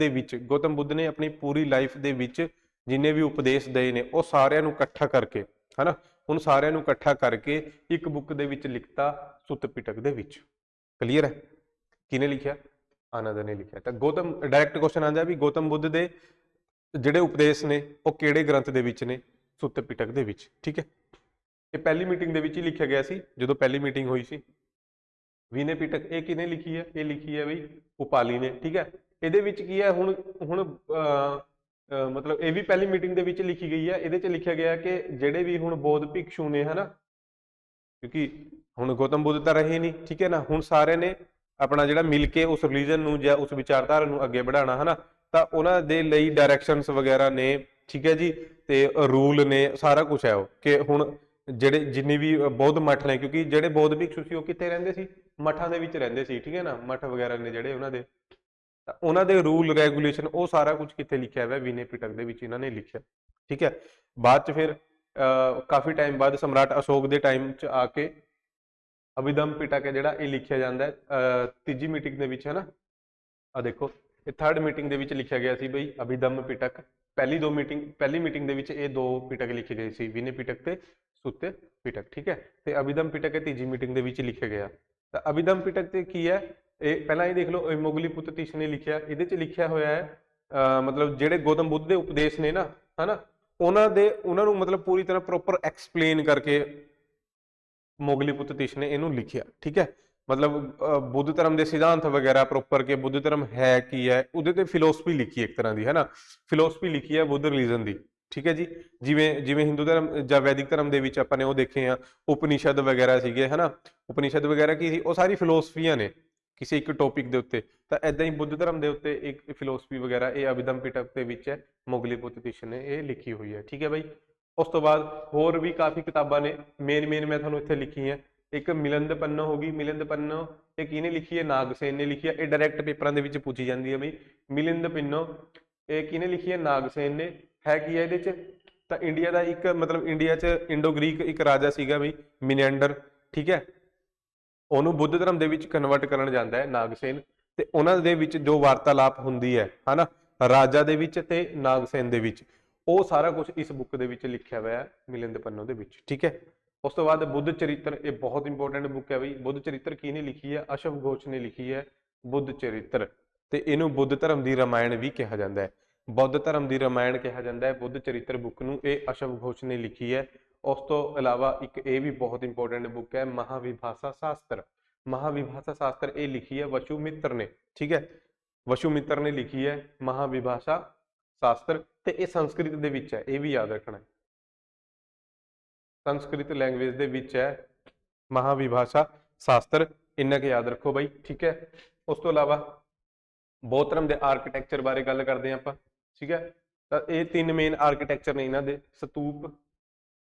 ਦੇ ਵਿੱਚ ਜਿੰਨੇ ਵੀ ਉਪਦੇਸ਼ ਦਏ ਨੇ ਉਹ ਸਾਰਿਆਂ ਨੂੰ ਇਕੱਠਾ ਕਰਕੇ, ਹਨਾ, ਹੁਣ ਸਾਰਿਆਂ ਨੂੰ ਇਕੱਠਾ ਕਰਕੇ ਇੱਕ ਬੁੱਕ ਦੇ ਵਿੱਚ ਲਿਖਤਾ, ਸੁੱਤ ਪਿਟਕ ਦੇ ਵਿੱਚ। ਕਲੀਅਰ ਹੈ? ਕਿਹਨੇ ਲਿਖਿਆ? ਆਨੰਦ ਨੇ ਲਿਖਿਆ। ਤਾਂ ਗੌਤਮ, ਡਾਇਰੈਕਟ ਕੁਐਸਚਨ ਆਉਂਦਾ ਵੀ ਗੌਤਮ ਬੁੱਧ ਦੇ ਜਿਹੜੇ ਉਪਦੇਸ਼ ਨੇ ਉਹ ਕਿਹੜੇ ਗ੍ਰੰਥ ਦੇ ਵਿੱਚ ਨੇ? ਸੁੱਤ ਪਿਟਕ ਦੇ ਵਿੱਚ। ਠੀਕ ਹੈ, ਇਹ ਪਹਿਲੀ ਮੀਟਿੰਗ ਦੇ ਵਿੱਚ ਹੀ ਲਿਖਿਆ ਗਿਆ ਸੀ, ਜਦੋਂ ਪਹਿਲੀ ਮੀਟਿੰਗ ਹੋਈ ਸੀ। ਵਿਨੇ ਪਿਟਕ ਇਹ ਕਿਹਨੇ ਲਿਖੀ ਹੈ? ਇਹ ਲਿਖੀ ਹੈ ਬਈ ਉਪਾਲੀ ਨੇ। ਠੀਕ ਹੈ, ਇਹਦੇ ਵਿੱਚ ਕੀ ਹੈ, ਹੁਣ ਮਤਲਬ ਇਹ ਵੀ ਪਹਿਲੀ ਮੀਟਿੰਗ ਦੇ ਵਿੱਚ ਲਿਖੀ ਗਈ ਹੈ। ਇਹਦੇ 'ਚ ਲਿਖਿਆ ਗਿਆ ਕਿ ਜਿਹੜੇ ਵੀ ਹੁਣ ਬੌਧ ਭਿਕਸ਼ੂ ਨੇ, ਹਨਾ, ਕਿਉਂਕਿ ਹੁਣ ਗੌਤਮ ਬੁੱਧ ਤਾਂ ਰਹੇ ਨਹੀਂ, ਠੀਕ ਹੈ ਨਾ, ਹੁਣ ਸਾਰੇ ਨੇ ਆਪਣਾ ਜਿਹੜਾ ਮਿਲ ਕੇ ਉਸ ਰਿਲੀਜਨ ਨੂੰ ਜਾਂ ਉਸ ਵਿਚਾਰਧਾਰਾ ਨੂੰ ਅੱਗੇ ਵਧਾਉਣਾ, ਹਨਾ, ਤਾਂ ਉਹਨਾਂ ਦੇ ਲਈ ਡਾਇਰੈਕਸ਼ਨਸ ਵਗੈਰਾ ਨੇ। ਠੀਕ ਹੈ ਜੀ, ਤੇ ਰੂਲ ਨੇ, ਸਾਰਾ ਕੁਝ ਹੈ ਉਹ, ਕਿ ਹੁਣ ਜਿਹੜੇ ਜਿੰਨੇ ਵੀ ਬੌਧ ਮੱਠ ਨੇ, ਕਿਉਂਕਿ ਜਿਹੜੇ ਬੌਧ ਭਿਕਸ਼ੂ ਸੀ ਉਹ ਕਿੱਥੇ ਰਹਿੰਦੇ ਸੀ? ਮੱਠਾਂ ਦੇ ਵਿੱਚ ਰਹਿੰਦੇ ਸੀ। ਠੀਕ ਹੈ ਨਾ, ਮੱਠ ਵਗੈਰਾ ਨੇ ਜਿਹੜੇ ਉਹਨਾਂ ਦੇ, ਤਾਂ ਉਹਨਾਂ ਦੇ ਰੂਲ ਰੈਗੂਲੇਸ਼ਨ ਉਹ ਸਾਰਾ ਕੁਝ ਕਿੱਥੇ ਲਿਖਿਆ ਹੋਇਆ? ਵਿਨੇ ਪਿਟਕ ਦੇ ਵਿੱਚ ਇਹਨਾਂ ਨੇ ਲਿਖਿਆ। ਠੀਕ ਹੈ, ਬਾਅਦ ਚ ਫਿਰ ਕਾਫੀ ਟਾਈਮ ਬਾਅਦ ਸਮਰਾਟ ਅਸ਼ੋਕ ਦੇ ਟਾਈਮ ਚ ਆ ਕੇ ਅਭਿਧਮ ਪਿਟਕ ਹੈ ਜਿਹੜਾ ਇਹ ਲਿਖਿਆ ਜਾਂਦਾ ਹੈ ਤੀਜੀ ਮੀਟਿੰਗ ਦੇ ਵਿੱਚ, ਹੈ ਨਾ। ਆ ਦੇਖੋ, ਇਹ ਥਰਡ ਮੀਟਿੰਗ ਦੇ ਵਿੱਚ ਲਿਖਿਆ ਗਿਆ ਸੀ ਬਈ ਅਭਿਧਮ ਪਿਟਕ। ਪਹਿਲੀ ਮੀਟਿੰਗ ਦੇ ਵਿੱਚ ਇਹ 2 ਪਿਟਕ ਲਿਖੇ ਗਏ ਸੀ, ਵਿਨੇ ਪਿਟਕ ਤੇ ਸੁੱਤ ਪਿਟਕ। ਠੀਕ ਹੈ, ਤੇ ਅਭਿਧਮ ਪਿਟਕ ਇਹ ਤੀਜੀ ਮੀਟਿੰਗ ਦੇ ਵਿੱਚ ਲਿਖਿਆ ਗਿਆ। ਤਾਂ ਅਭਿਧਮ ਪਿਟਕ ਤੇ ਕੀ ਹੈ, ਇਹ ਪਹਿਲਾਂ ਇਹ ਦੇਖ ਲਓ, ਮੋਗਲੀ ਪੁੱਤ ਤਿਸ਼ ਨੇ ਲਿਖਿਆ। ਇਹਦੇ ਚ ਲਿਖਿਆ ਹੋਇਆ ਹੈ ਮਤਲਬ ਜਿਹੜੇ ਗੌਤਮ ਬੁੱਧ ਦੇ ਉਪਦੇਸ਼ ਨੇ ਨਾ, ਹਨਾ, ਉਹਨਾਂ ਨੂੰ ਮਤਲਬ ਪੂਰੀ ਤਰ੍ਹਾਂ ਪ੍ਰੋਪਰ ਐਕਸਪਲੇਨ ਕਰਕੇ ਮੋਗਲੀ ਪੁੱਤ ਤਿਸ਼ ਨੇ ਇਹਨੂੰ ਲਿਖਿਆ। ਠੀਕ ਹੈ, ਮਤਲਬ ਬੁੱਧ ਧਰਮ ਦੇ ਸਿਧਾਂਤ ਵਗੈਰਾ ਪ੍ਰੋਪਰ, ਕਿ ਬੁੱਧ ਧਰਮ ਹੈ ਕੀ ਹੈ, ਉਹਦੇ ਤੇ ਫਿਲੋਸਫੀ ਲਿਖੀ ਇੱਕ ਤਰ੍ਹਾਂ ਦੀ, ਹੈ ਨਾ, ਫਿਲੋਸਫੀ ਲਿਖੀ ਹੈ ਬੁੱਧ ਰਿਲੀਜਨ ਦੀ। ਠੀਕ ਹੈ ਜੀ, ਜਿਵੇਂ ਹਿੰਦੂ ਧਰਮ ਜਾਂ ਵੈਦਿਕ ਧਰਮ ਦੇ ਵਿੱਚ ਆਪਾਂ ਨੇ ਉਹ ਦੇਖੇ ਆ ਉਪਨਿਸ਼ਦ ਵਗੈਰਾ ਸੀਗੇ, ਹਨਾ। ਉਪਨਿਸ਼ਦ ਵਗੈਰਾ ਕੀ ਸੀ? ਉਹ ਸਾਰੀ ਫਿਲੋਸਫੀਆਂ ਨੇ ਕਿਸੇ ਇੱਕ ਟੌਪਿਕ ਦੇ ਉੱਤੇ। ਤਾਂ ਐਦਾਂ ਹੀ ਬੁੱਧ ਧਰਮ ਦੇ ਉੱਤੇ ਇੱਕ ਫਿਲੋਸਫੀ ਵਗੈਰਾ ਇਹ ਅਭਿਧਮ ਪਿਟਕ ਦੇ ਵਿੱਚ ਹੈ, ਮੋਗਲੀ ਪੁੱਤ ਤਿਸ਼ ਨੇ ਇਹ ਲਿਖੀ ਹੋਈ ਹੈ। ਠੀਕ ਹੈ ਬਾਈ। ਉਸ ਤੋਂ ਬਾਅਦ ਹੋਰ ਵੀ ਕਾਫੀ ਕਿਤਾਬਾਂ ਨੇ, ਮੇਨ ਮੈਂ ਤੁਹਾਨੂੰ ਇੱਥੇ ਲਿਖੀ ਹੈ। ਇੱਕ ਮਿਲਿੰਦ ਪੰਨੋ ਹੋ ਗਈ। ਮਿਲਿੰਦ ਪੰਨੋ ਇਹ ਕਿਹਨੇ ਲਿਖੀ ਹੈ? ਨਾਗਸੇਨ ਨੇ ਲਿਖੀ ਹੈ। ਇਹ ਡਾਇਰੈਕਟ ਪੇਪਰਾਂ ਦੇ ਵਿੱਚ ਪੁੱਛੀ ਜਾਂਦੀ ਹੈ ਬਈ, ਮਿਲਿੰਦ ਪੰਨੋ ਇਹ ਕਿਹਨੇ ਲਿਖੀ ਹੈ? ਨਾਗਸੇਨ ਨੇ। ਹੈ ਕੀ ਹੈ ਇਹਦੇ ਚ? ਤਾਂ ਇੰਡੀਆ ਦਾ ਇੱਕ, ਮਤਲਬ ਇੰਡੀਆ 'ਚ ਇੰਡੋ ਗ੍ਰੀਕ ਇੱਕ ਰਾਜਾ ਸੀਗਾ ਬਈ, ਮਿਨੈਂਡਰ। ਠੀਕ ਹੈ, ਉਹਨੂੰ ਬੁੱਧ ਧਰਮ ਦੇ ਵਿੱਚ ਕਨਵਰਟ ਕਰਨ ਜਾਂਦਾ ਹੈ ਨਾਗਸੇਨ, ਤੇ ਉਹਨਾਂ ਦੇ ਵਿੱਚ ਜੋ ਵਾਰਤਾਲਾਪ ਹੁੰਦੀ ਹੈ, ਹਨਾ, ਰਾਜਾ ਦੇ ਵਿੱਚ ਤੇ ਨਾਗਸੇਨ ਦੇ ਵਿੱਚ, ਉਹ ਸਾਰਾ ਕੁਝ ਇਸ ਬੁੱਕ ਦੇ ਵਿੱਚ ਲਿਖਿਆ ਹੋਇਆ ਹੈ, ਮਿਲਿੰਦ ਪੰਨੋ ਦੇ ਵਿੱਚ। ਠੀਕ ਹੈ, ਉਸ ਤੋਂ ਬਾਅਦ ਬੁੱਧ ਚਰਿੱਤਰ, ਇਹ ਬਹੁਤ ਇੰਪੋਰਟੈਂਟ ਬੁੱਕ ਹੈ ਬਈ। ਬੁੱਧ ਚਰਿੱਤਰ ਕਿਹਨੇ ਲਿਖੀ ਹੈ? ਅਸ਼ਵ ਘੋਸ਼ ਨੇ ਲਿਖੀ ਹੈ ਬੁੱਧ ਚਰਿੱਤਰ, ਤੇ ਇਹਨੂੰ ਬੁੱਧ ਧਰਮ ਦੀ ਰਾਮਾਇਣ ਵੀ ਕਿਹਾ ਜਾਂਦਾ ਹੈ। ਬੁੱਧ ਧਰਮ ਦੀ ਰਾਮਾਇਣ ਕਿਹਾ ਜਾਂਦਾ ਹੈ ਬੁੱਧ ਚਰਿੱਤਰ ਬੁੱਕ ਨੂੰ, ਇਹ ਅਸ਼ਵ ਘੋਸ਼ ਨੇ ਲਿਖੀ ਹੈ। ਉਸ ਤੋਂ ਇਲਾਵਾ ਇੱਕ ਇਹ ਵੀ ਬਹੁਤ ਇੰਪੋਰਟੈਂਟ ਬੁੱਕ ਹੈ ਮਹਾਵਿਭਾਸ਼ਾ ਸ਼ਾਸਤਰ। ਮਹਾਵਿਭਾਸ਼ਾ ਸ਼ਾਸਤਰ ਇਹ ਲਿਖੀ ਹੈ ਵਸ਼ੂਮਿੱਤਰ ਨੇ। ਠੀਕ ਹੈ, ਵਸ਼ੂਮਿੱਤਰ ਨੇ ਲਿਖੀ ਹੈ ਮਹਾਵਿਭਾਸ਼ਾ ਸ਼ਾਸਤਰ, ਤੇ ਇਹ ਸੰਸਕ੍ਰਿਤ ਦੇ ਵਿੱਚ ਹੈ, ਇਹ ਵੀ ਯਾਦ ਰੱਖਣਾ ਹੈ, ਸੰਸਕ੍ਰਿਤ ਲੈਂਗੁਏਜ ਦੇ ਵਿੱਚ ਹੈ ਮਹਾਵਿਭਾਸ਼ਾ ਸ਼ਾਸਤਰ, ਇੰਨਾ ਕੁ ਯਾਦ ਰੱਖੋ ਬਾਈ। ਠੀਕ ਹੈ, ਉਸ ਤੋਂ ਇਲਾਵਾ ਬੌਧ ਧਰਮ ਦੇ ਆਰਕੀਟੈਕਚਰ ਬਾਰੇ ਗੱਲ ਕਰਦੇ ਹਾਂ ਆਪਾਂ। ਠੀਕ ਹੈ, ਤਾਂ ਇਹ 3 ਮੇਨ ਆਰਕੀਟੈਕਚਰ ਨੇ ਇਹਨਾਂ ਦੇ, ਸਤੂਪ,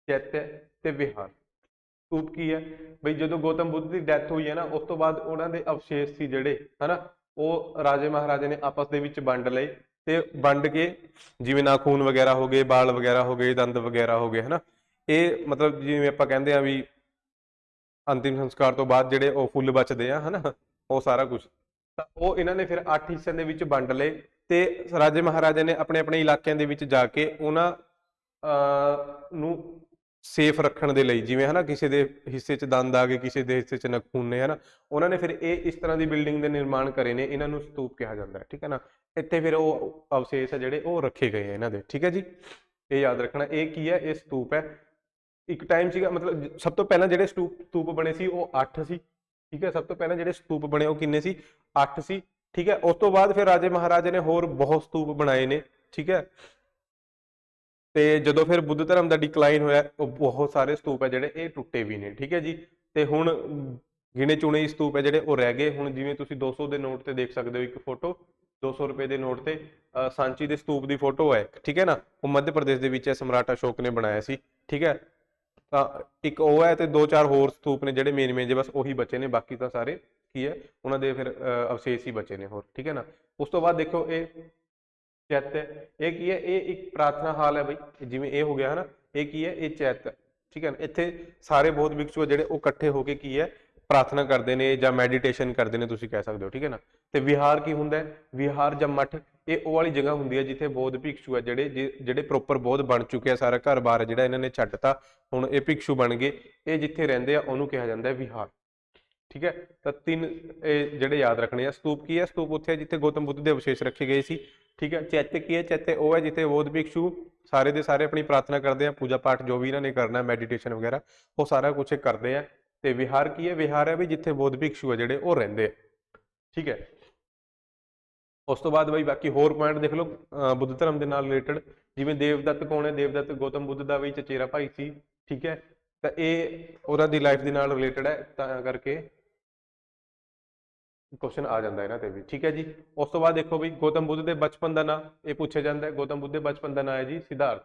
ਚੈਤਯ ਤੇ ਵਿਹਾਰ। ਸਤੂਪ ਕੀ ਹੈ ਬਈ? ਜਦੋਂ ਗੌਤਮ ਬੁੱਧ ਦੀ ਡੈਥ ਹੋਈ ਹੈ ਨਾ, ਉਸ ਤੋਂ ਬਾਅਦ ਉਹਨਾਂ ਦੇ ਅਵਸ਼ੇਸ਼ ਸੀ ਜਿਹੜੇ, ਹਨਾ, ਉਹ ਰਾਜੇ ਮਹਾਰਾਜੇ ਨੇ ਆਪਸ ਦੇ ਵਿੱਚ ਵੰਡ ਲਏ, ਤੇ ਵੰਡ ਕੇ ਜਿਵੇਂ ਨਾਖੂਨ ਵਗੈਰਾ ਹੋ ਗਏ, ਬਾਲ ਵਗੈਰਾ ਹੋ ਗਏ, ਦੰਦ ਵਗੈਰਾ ਹੋ ਗਏ, ਹਨਾ, ਇਹ ਮਤਲਬ ਜਿਵੇਂ ਆਪਾਂ ਕਹਿੰਦੇ ਆ ਵੀ ਅੰਤਿਮ ਸੰਸਕਾਰ ਤੋਂ ਬਾਅਦ ਜਿਹੜੇ ਉਹ ਫੁੱਲ ਬਚਦੇ ਆ, ਹਨਾ, ਉਹ ਸਾਰਾ ਕੁਝ, ਤਾਂ ਉਹ ਇਹਨਾਂ ਨੇ ਫਿਰ 8 ਹਿੱਸਿਆਂ ਦੇ ਵਿੱਚ ਵੰਡ ਲਏ, ਤੇ ਰਾਜੇ ਮਹਾਰਾਜੇ ਨੇ ਆਪਣੇ ਆਪਣੇ ਇਲਾਕਿਆਂ ਦੇ ਵਿੱਚ ਜਾ ਕੇ ਉਹਨਾਂ ਨੂੰ ਸੇਫ ਰੱਖਣ ਦੇ ਲਈ, ਜਿਵੇਂ, ਹਨਾ, ਕਿਸੇ ਦੇ ਹਿੱਸੇ 'ਚ ਦੰਦ ਆ ਗਏ, ਕਿਸੇ ਦੇ ਹਿੱਸੇ 'ਚ ਨਖੂਨ ਨੇ, ਹਨਾ, ਉਹਨਾਂ ਨੇ ਫਿਰ ਇਹ ਇਸ ਤਰ੍ਹਾਂ ਦੀ ਬਿਲਡਿੰਗ ਦੇ ਨਿਰਮਾਣ ਕਰੇ ਨੇ, ਇਹਨਾਂ ਨੂੰ ਸਤੂਪ ਕਿਹਾ ਜਾਂਦਾ ਹੈ। ਠੀਕ ਹੈ ਨਾ, ਇੱਥੇ ਫਿਰ ਉਹ ਅਵਸ਼ੇਸ਼ ਆ ਜਿਹੜੇ ਉਹ ਰੱਖੇ ਗਏ ਆ ਇਹਨਾਂ ਦੇ। ਠੀਕ ਹੈ ਜੀ, ਇਹ ਯਾਦ ਰੱਖਣਾ। ਇਹ ਕੀ ਹੈ? ਇਹ ਸਤੂਪ ਹੈ। ਇੱਕ ਟਾਈਮ ਸੀਗਾ, ਮਤਲਬ ਸਭ ਤੋਂ ਪਹਿਲਾਂ ਜਿਹੜੇ ਸਤੂਪ ਬਣੇ ਸੀ ਉਹ 8 ਸੀ। ਠੀਕ ਹੈ, ਸਭ ਤੋਂ ਪਹਿਲਾਂ ਜਿਹੜੇ ਸਤੂਪ ਬਣੇ ਉਹ ਕਿੰਨੇ ਸੀ? 8 ਸੀ। ਠੀਕ ਹੈ, ਉਸ ਤੋਂ ਬਾਅਦ ਫਿਰ ਰਾਜੇ ਮਹਾਰਾਜੇ ਨੇ ਹੋਰ ਬਹੁਤ ਸਤੂਪ ਬਣਾਏ ਨੇ। ਠੀਕ ਹੈ, ਤੇ ਜਦੋਂ ਫਿਰ ਬੁੱਧ ਧਰਮ ਦਾ ਡਿਕਲਾਈਨ ਹੋਇਆ, ਉਹ ਬਹੁਤ ਸਾਰੇ ਸਤੂਪ ਹੈ ਜਿਹੜੇ ਇਹ ਟੁੱਟੇ ਵੀ ਨੇ। ਠੀਕ ਹੈ ਜੀ, ਤੇ ਹੁਣ ਗਿਣੇ ਚੁਣੇ ਸਤੂਪ ਹੈ ਜਿਹੜੇ ਉਹ ਰਹਿ ਗਏ। ਹੁਣ ਜਿਵੇਂ ਤੁਸੀਂ 200 ਦੇ ਨੋਟ ਤੇ ਦੇਖ ਸਕਦੇ ਹੋ ਇੱਕ ਫੋਟੋ, 200 ਰੁਪਏ ਦੇ ਨੋਟ ਤੇ ਸਾਂਚੀ ਦੇ ਸਤੂਪ ਦੀ ਫੋਟੋ ਹੈ। ਠੀਕ ਹੈ ਨਾ, ਉਹ ਮੱਧ ਪ੍ਰਦੇਸ਼ ਦੇ ਵਿੱਚ ਹੈ, ਸਮਰਾਟ ਅਸ਼ੋਕ ਨੇ ਬਣਾਇਆ ਸੀ। ਠੀਕ ਹੈ, ਤਾਂ ਇੱਕ ਉਹ ਹੈ ਤੇ ਦੋ ਚਾਰ ਹੋਰ ਸਤੂਪ ਨੇ ਜਿਹੜੇ ਮੇਨ ਜੇ, ਬਸ ਉਹੀ ਬਚੇ ਨੇ, ਬਾਕੀ ਤਾਂ ਸਾਰੇ ਕੀ ਹੈ ਉਹਨਾਂ ਦੇ ਫਿਰ ਅਵਸ਼ੇਸ਼ ਹੀ ਬਚੇ ਨੇ ਹੋਰ, ਠੀਕ ਹੈ ਨਾ। ਉਸ ਤੋਂ ਬਾਅਦ ਦੇਖੋ ਇਹ ਚੈਤ ਹੈ, ਇਹ ਕੀ ਹੈ, ਇਹ ਇੱਕ ਪ੍ਰਾਰਥਨਾ ਹਾਲ ਹੈ ਬਈ, ਜਿਵੇਂ ਇਹ ਹੋ ਗਿਆ ਹਨਾ, ਇਹ ਕੀ ਹੈ, ਇਹ ਚੈਤ ਹੈ, ਠੀਕ ਹੈ ਨਾ। ਇੱਥੇ ਸਾਰੇ ਬੌਧ ਭਿਕਸ਼ੂ ਜਿਹੜੇ ਉਹ ਇਕੱਠੇ ਹੋ ਕੇ ਕੀ ਹੈ ਪ੍ਰਾਰਥਨਾ ਕਰਦੇ ਨੇ ਜਾਂ ਮੈਡੀਟੇਸ਼ਨ ਕਰਦੇ ਨੇ, ਤੁਸੀਂ ਕਹਿ ਸਕਦੇ ਹੋ, ਠੀਕ ਹੈ ਨਾ। ਤੇ ਵਿਹਾਰ ਕੀ ਹੁੰਦਾ ਹੈ, ਵਿਹਾਰ ਜਾਂ ਮੱਠ, ਇਹ ਉਹ ਵਾਲੀ ਜਗ੍ਹਾ ਹੁੰਦੀ ਹੈ ਜਿੱਥੇ ਬੌਧ ਭਿਕਸ਼ੂ ਹੈ ਜਿਹੜੇ ਪ੍ਰੋਪਰ ਬੌਧ ਬਣ ਚੁੱਕੇ ਆ, ਸਾਰਾ ਘਰ-ਬਾਰ ਜਿਹੜਾ ਇਹਨਾਂ ਨੇ ਛੱਡਤਾ, ਹੁਣ ਇਹ ਭਿਕਸ਼ੂ ਬਣ ਗਏ, ਇਹ ਜਿੱਥੇ ਰਹਿੰਦੇ ਆ ਉਹਨੂੰ ਕਿਹਾ ਜਾਂਦਾ ਹੈ ਵਿਹਾਰ, ਠੀਕ ਹੈ। ਤਾਂ ਤਿੰਨ ਇਹ ਜਿਹੜੇ ਯਾਦ ਰੱਖਣੇ ਆ। ਸਤੂਪ ਕੀ ਹੈ, ਸਤੂਪ ਉੱਥੇ ਜਿੱਥੇ ਗੌਤਮ ਬੁੱਧ ਦੇ ਅਵਸ਼ੇਸ਼ ਰੱਖੇ ਗਏ ਸੀ, ਠੀਕ ਹੈ। ਚੈत्य ਕੀ ਹੈ, ਚੈत्य ਉਹ ਹੈ ਜਿੱਥੇ ਬੌਧ ਭਿਕਸ਼ੂ ਸਾਰੇ ਦੇ ਸਾਰੇ ਆਪਣੀ ਪ੍ਰਾਰਥਨਾ ਕਰਦੇ ਆ, ਪੂਜਾ ਪਾਠ ਜੋ ਵੀ ਇਹਨਾਂ ਨੇ ਕਰਨਾ, ਮੈਡੀਟੇਸ਼ਨ ਵਗੈਰਾ, ਉਹ ਸਾਰਾ ਕੁਝ ਕਰਦੇ ਆ। ਤੇ ਵਿਹਾਰ ਕੀ ਹੈ, ਵਿਹਾਰ ਹੈ ਵੀ ਜਿੱਥੇ ਬੌਧ ਭਿਕਸ਼ੂ ਆ ਜਿਹੜੇ ਉਹ ਰਹਿੰਦੇ ਆ, ਠੀਕ ਹੈ। ਉਸ ਤੋਂ ਬਾਅਦ ਬਈ ਬਾਕੀ ਹੋਰ ਪੁਆਇੰਟ ਦੇਖ ਲਓ ਬੁੱਧ ਧਰਮ ਦੇ ਨਾਲ ਰਿਲੇਟਡ, ਜਿਵੇਂ ਦੇਵਦੱਤ ਕੌਣ ਹੈ, ਦੇਵਦੱਤ ਗੌਤਮ ਬੁੱਧ ਦਾ ਵੀ ਚਚੇਰਾ ਭਾਈ ਸੀ, ਠੀਕ ਹੈ। ਤਾਂ ਇਹ ਉਹਨਾਂ ਦੀ ਲਾਈਫ ਦੇ ਨਾਲ ਰਿਲੇਟਡ ਹੈ, ਤਾਂ ਕਰਕੇ ਕੁਐਸਚਨ ਆ ਜਾਂਦਾ ਇਹਨਾਂ ਤੇ ਵੀ, ਠੀਕ ਹੈ ਜੀ। ਉਸ ਤੋਂ ਬਾਅਦ ਦੇਖੋ ਵੀ ਗੌਤਮ ਬੁੱਧ ਦੇ ਬਚਪਨ ਦਾ ਨਾਂ ਇਹ ਪੁੱਛਿਆ ਜਾਂਦਾ ਹੈ, ਗੌਤਮ ਬੁੱਧ ਦੇ ਬਚਪਨ ਦਾ ਨਾਂ ਹੈ ਜੀ ਸਿਧਾਰਥ,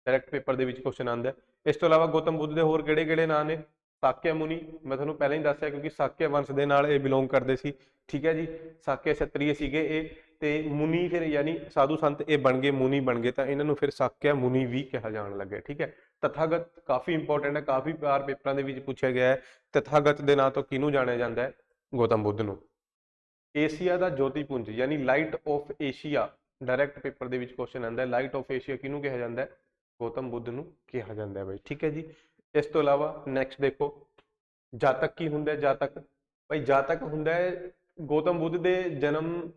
ਡਾਇਰੈਕਟ ਪੇਪਰ ਦੇ ਵਿੱਚ ਕੁਐਸਚਨ ਆਉਂਦਾ ਹੈ। ਇਸ ਤੋਂ ਇਲਾਵਾ ਗੌਤਮ ਬੁੱਧ ਦੇ ਹੋਰ ਕਿਹੜੇ ਕਿਹੜੇ ਨਾਂ ਨੇ, ਸਾਕਿਆ ਮੁਨੀ, ਮੈਂ ਤੁਹਾਨੂੰ ਪਹਿਲਾਂ ਹੀ ਦੱਸਿਆ ਕਿਉਂਕਿ ਸਾਕਿਆ ਵੰਸ਼ ਦੇ ਨਾਲ ਇਹ ਬਿਲੋਂਗ ਕਰਦੇ ਸੀ, ਠੀਕ ਹੈ ਜੀ। ਸਾਕਿਆ ਛਤਰੀਏ ਸੀਗੇ ਇਹ, ਤੇ ਮੁਨੀ ਫਿਰ ਯਾਨੀ ਸਾਧੂ ਸੰਤ ਇਹ ਬਣ ਗਏ, ਮੁਨੀ ਬਣ ਗਏ, ਤਾਂ ਇਹਨਾਂ ਨੂੰ ਫਿਰ ਸਾਕਿਆ ਮੁਨੀ ਵੀ ਕਿਹਾ ਜਾਣ ਲੱਗਾ, ਠੀਕ ਹੈ। ਤਥਾਗਤ ਕਾਫੀ ਇੰਪੋਰਟੈਂਟ ਹੈ, ਕਾਫੀ ਵਾਰ ਪੇਪਰਾਂ ਦੇ ਵਿੱਚ ਪੁੱਛਿਆ ਗਿਆ ਹੈ। ਤਥਾਗਤ ਦੇ ਨਾਂ ਤੋਂ ਕਿਹਨੂੰ ਜਾਣਿਆ ਜਾਂਦਾ ਹੈ, ਗੌਤਮ ਬੁੱਧ ਨੂੰ। ਏਸ਼ੀਆ ਦਾ ਜੋਤੀ ਪੁੰਜ ਯਾਨੀ light off Asia, direct paper ਦੇ ਵਿੱਚ ਕੁਐਸਚਨ ਆਉਂਦਾ ਹੈ, ਲਾਈਟ ਆਫ ਏਸ਼ੀਆ ਕਿਹਨੂੰ ਕਿਹਾ ਜਾਂਦਾ ਹੈ, ਗੌਤਮ ਬੁੱਧ ਨੂੰ ਕਿਹਾ ਜਾਂਦਾ ਹੈ ਬਈ, ਠੀਕ ਹੈ ਜੀ। ਇਸ ਤੋਂ ਇਲਾਵਾ ਨੈਕਸਟ ਦੇਖੋ ਜਾਤਕ ਕੀ ਹੁੰਦਾ ਹੈ, ਜਾਤਕ ਭਾਈ ਜਾਤਕ ਹੁੰਦਾ ਹੈ ਗੌਤਮ ਬੁੱਧ ਦੇ ਜਨਮ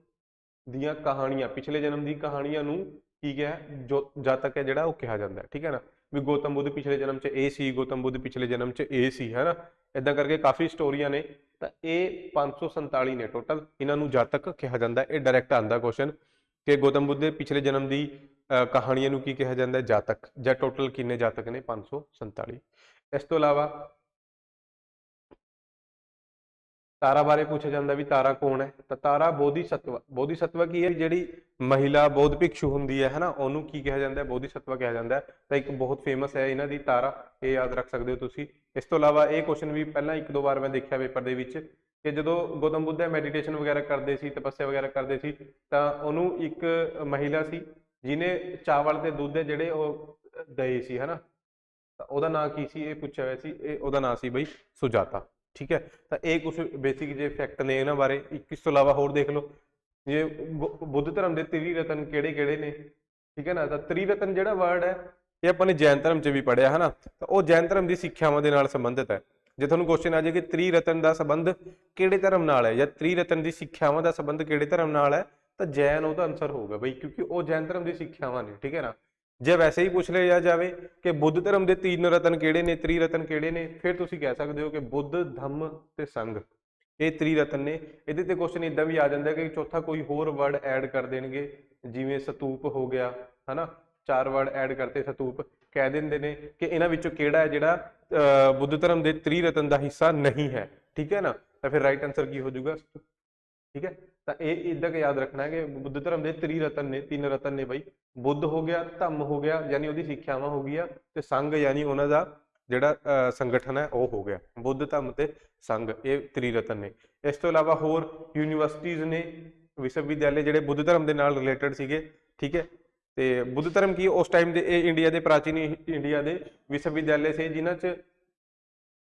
ਦੀਆਂ ਕਹਾਣੀਆਂ, ਪਿਛਲੇ ਜਨਮ ਦੀ ਕਹਾਣੀਆਂ ਨੂੰ ਕੀ ਕਿਹਾ, ਜੋ ਜਾਤਕ ਹੈ ਜਿਹੜਾ ਉਹ ਕਿਹਾ ਜਾਂਦਾ ਹੈ, ਠੀਕ ਹੈ ਨਾ। ਵੀ ਗੌਤਮ ਬੁੱਧ ਪਿਛਲੇ ਜਨਮ 'ਚ ਇਹ ਸੀ, ਗੌਤਮ ਬੁੱਧ ਪਿਛਲੇ ਜਨਮ 'ਚ ਇਹ ਸੀ, ਹੈ ਨਾ, ਇਦਾਂ ਕਰਕੇ ਕਾਫੀ ਸਟੋਰੀਆਂ ਨੇ। ਤਾਂ ਇਹ 547 ਨੇ ਟੋਟਲ, ਇਹਨਾਂ ਨੂੰ ਜਾਤਕ ਕਿਹਾ ਜਾਂਦਾ। ਇਹ ਡਾਇਰੈਕਟ ਆਉਂਦਾ ਕੁਐਸਚਨ ਕਿ ਗੌਤਮ ਬੁੱਧ ਦੇ ਪਿਛਲੇ ਜਨਮ ਦੀ ਕਹਾਣੀਆਂ ਨੂੰ ਕੀ ਕਿਹਾ ਜਾਂਦਾ, ਜਾਤਕ, ਜਾਂ ਟੋਟਲ ਕਿੰਨੇ ਜਾਤਕ ਨੇ, 547। ਇਸ ਤੋਂ ਇਲਾਵਾ ਤਾਰਾ ਬਾਰੇ ਪੁੱਛਿਆ ਜਾਂਦਾ ਵੀ ਤਾਰਾ ਕੌਣ ਹੈ, ਤਾਂ ਤਾਰਾ ਬੋਧੀਸਤਵ, ਬੋਧੀਸਤਵ ਕੀ ਹੈ, ਜਿਹੜੀ ਮਹਿਲਾ ਬੌਧ ਭਿਕਸ਼ੂ ਹੁੰਦੀ ਹੈ ਨਾ, ਉਹਨੂੰ ਕੀ ਕਿਹਾ ਜਾਂਦਾ, ਬੋਧੀਸਤਵ ਕਿਹਾ ਜਾਂਦਾ। ਤਾਂ ਇੱਕ ਬਹੁਤ ਫੇਮਸ ਹੈ ਇਹਨਾਂ ਦੀ ਤਾਰਾ, ਇਹ ਯਾਦ ਰੱਖ ਸਕਦੇ ਹੋ ਤੁਸੀਂ। ਇਸ ਤੋਂ ਇਲਾਵਾ ਇਹ ਕੁਐਸਚਨ ਵੀ ਪਹਿਲਾਂ ਇੱਕ ਦੋ ਵਾਰ ਮੈਂ ਦੇਖਿਆ ਪੇਪਰ ਦੇ ਵਿੱਚ ਕਿ ਜਦੋਂ ਗੌਤਮ ਬੁੱਧ ਮੈਡੀਟੇਸ਼ਨ ਵਗੈਰਾ ਕਰਦੇ ਸੀ, ਤਪੱਸਿਆ ਵਗੈਰਾ ਕਰਦੇ ਸੀ, ਤਾਂ ਉਹਨੂੰ ਇੱਕ ਮਹਿਲਾ ਸੀ ਜਿਹਨੇ ਚਾਵਲ ਤੇ ਦੁੱਧ ਦੇ ਜਿਹੜੇ ਉਹ ਦਏ ਸੀ, ਹਨਾ, ਤਾਂ ਉਹਦਾ ਨਾਂ ਕੀ ਸੀ, ਇਹ ਪੁੱਛਿਆ ਹੋਇਆ ਸੀ, ਇਹ ਉਹਦਾ ਨਾਂ ਸੀ ਬਈ ਸੁਜਾਤਾ, ਠੀਕ ਹੈ। ਤਾਂ ਇਹ ਕੁਝ ਬੇਸਿਕ ਜੇ ਫੈਕਟ ਨੇ ਇਹਨਾਂ ਬਾਰੇ। ਇਸ ਤੋਂ ਇਲਾਵਾ ਹੋਰ ਦੇਖ ਲਓ ਜੇ ਬੁੱਧ ਧਰਮ ਦੇ ਤ੍ਰਿਰਤਨ ਕਿਹੜੇ ਕਿਹੜੇ ਨੇ, ਠੀਕ ਹੈ ਨਾ। ਤਾਂ ਤ੍ਰਿਰਤਨ ਜਿਹੜਾ ਵਰਡ ਹੈ ਇਹ ਆਪਾਂ ਨੇ ਜੈਨ ਧਰਮ 'ਚ ਵੀ ਪੜ੍ਹਿਆ ਹੈ ਨਾ, ਤਾਂ ਉਹ ਜੈਨ ਧਰਮ ਦੀ ਸਿੱਖਿਆਵਾਂ ਦੇ ਨਾਲ ਸੰਬੰਧਿਤ ਹੈ। ਜੇ ਤੁਹਾਨੂੰ ਕੁਐਸਚਨ ਆ ਜਾਏ ਕਿ ਤ੍ਰਿਰਤਨ ਦਾ ਸੰਬੰਧ ਕਿਹੜੇ ਧਰਮ ਨਾਲ ਹੈ, ਜਾਂ ਤ੍ਰਿਰਤਨ ਦੀ ਸਿੱਖਿਆਵਾਂ ਦਾ ਸੰਬੰਧ ਕਿਹੜੇ ਧਰਮ ਨਾਲ ਹੈ, ਤਾਂ ਜੈਨ ਉਹਦਾ ਆਨਸਰ ਹੋਊਗਾ ਬਈ, ਕਿਉਂਕਿ ਉਹ ਜੈਨ ਧਰਮ ਦੀ ਸਿੱਖਿਆਵਾਂ ਨੇ, ਠੀਕ ਹੈ ਨਾ। ਜੇ ਵੈਸੇ ਹੀ ਪੁੱਛ ਲਿਆ ਜਾਵੇ ਕਿ ਬੁੱਧ ਧਰਮ ਦੇ ਤਿੰਨ ਰਤਨ ਕਿਹੜੇ ਨੇ, ਤ੍ਰਿਰਤਨ ਕਿਹੜੇ ਨੇ, ਫਿਰ ਤੁਸੀਂ ਕਹਿ ਸਕਦੇ ਹੋ ਕਿ ਬੁੱਧ, ਧੰਮ ਤੇ ਸੰਘ, ਇਹ ਤ੍ਰਿਰਤਨ ਨੇ। ਇਹਦੇ ਤੇ ਕੁਐਸਚਨ ਇਦਾਂ ਵੀ ਆ ਜਾਂਦਾ ਕਿ ਚੌਥਾ ਕੋਈ ਹੋਰ ਵਰਡ ਐਡ ਕਰ ਦੇਣਗੇ, ਜਿਵੇਂ ਸਤੂਪ ਹੋ ਗਿਆ, ਹਨਾ, 4 ਵਰਡ ਐਡ ਕਰਤੇ ਸਤੂਪ, ਕਹਿ ਦਿੰਦੇ ਨੇ ਕਿ ਇਹਨਾਂ ਵਿੱਚੋਂ ਕਿਹੜਾ ਹੈ ਜਿਹੜਾ ਬੁੱਧ ਧਰਮ ਦੇ ਤ੍ਰਿਰਤਨ ਦਾ ਹਿੱਸਾ ਨਹੀਂ ਹੈ, ਠੀਕ ਹੈ ਨਾ। ਤਾਂ ਫਿਰ ਰਾਈਟ ਆਨਸਰ ਕੀ ਹੋ ਜਾਊਗਾ, ਠੀਕ ਹੈ। ਤਾਂ ਇਹ ਇਦਾਂ ਕਿ ਯਾਦ ਰੱਖਣਾ ਹੈ ਕਿ ਬੁੱਧ ਧਰਮ ਦੇ ਤ੍ਰਿਰਤਨ ਨੇ, 3 ਰਤਨ ਨੇ ਬਈ, ਬੁੱਧ ਹੋ ਗਿਆ, ਧੰਮ ਹੋ ਗਿਆ ਯਾਨੀ ਉਹਦੀ ਸਿੱਖਿਆਵਾਂ ਹੋ ਗਈਆਂ, ਤੇ ਸੰਘ ਯਾਨੀ ਉਹਨਾਂ ਦਾ ਜਿਹੜਾ ਸੰਗਠਨ ਹੈ ਉਹ ਹੋ ਗਿਆ। ਬੁੱਧ, ਧੰਮ ਤੇ ਸੰਘ, ਇਹ ਤ੍ਰਿਰਤਨ ਨੇ। ਇਸ ਤੋਂ ਇਲਾਵਾ ਹੋਰ ਯੂਨੀਵਰਸਿਟੀਜ਼ ਨੇ, ਵਿਸ਼ਵ ਵਿਦਿਆਲੇ ਜਿਹੜੇ ਬੁੱਧ ਧਰਮ ਦੇ ਨਾਲ ਰਿਲੇਟਡ ਸੀਗੇ, ਠੀਕ ਹੈ। ਤੇ ਬੁੱਧ ਧਰਮ ਕੀ ਉਸ ਟਾਈਮ ਦੇ ਇਹ ਇੰਡੀਆ ਦੇ ਪ੍ਰਾਚੀਨ ਇੰਡੀਆ ਦੇ ਵਿਸ਼ਵ ਵਿਦਿਆਲੇ ਸੀ, ਜਿਨ੍ਹਾਂ 'ਚ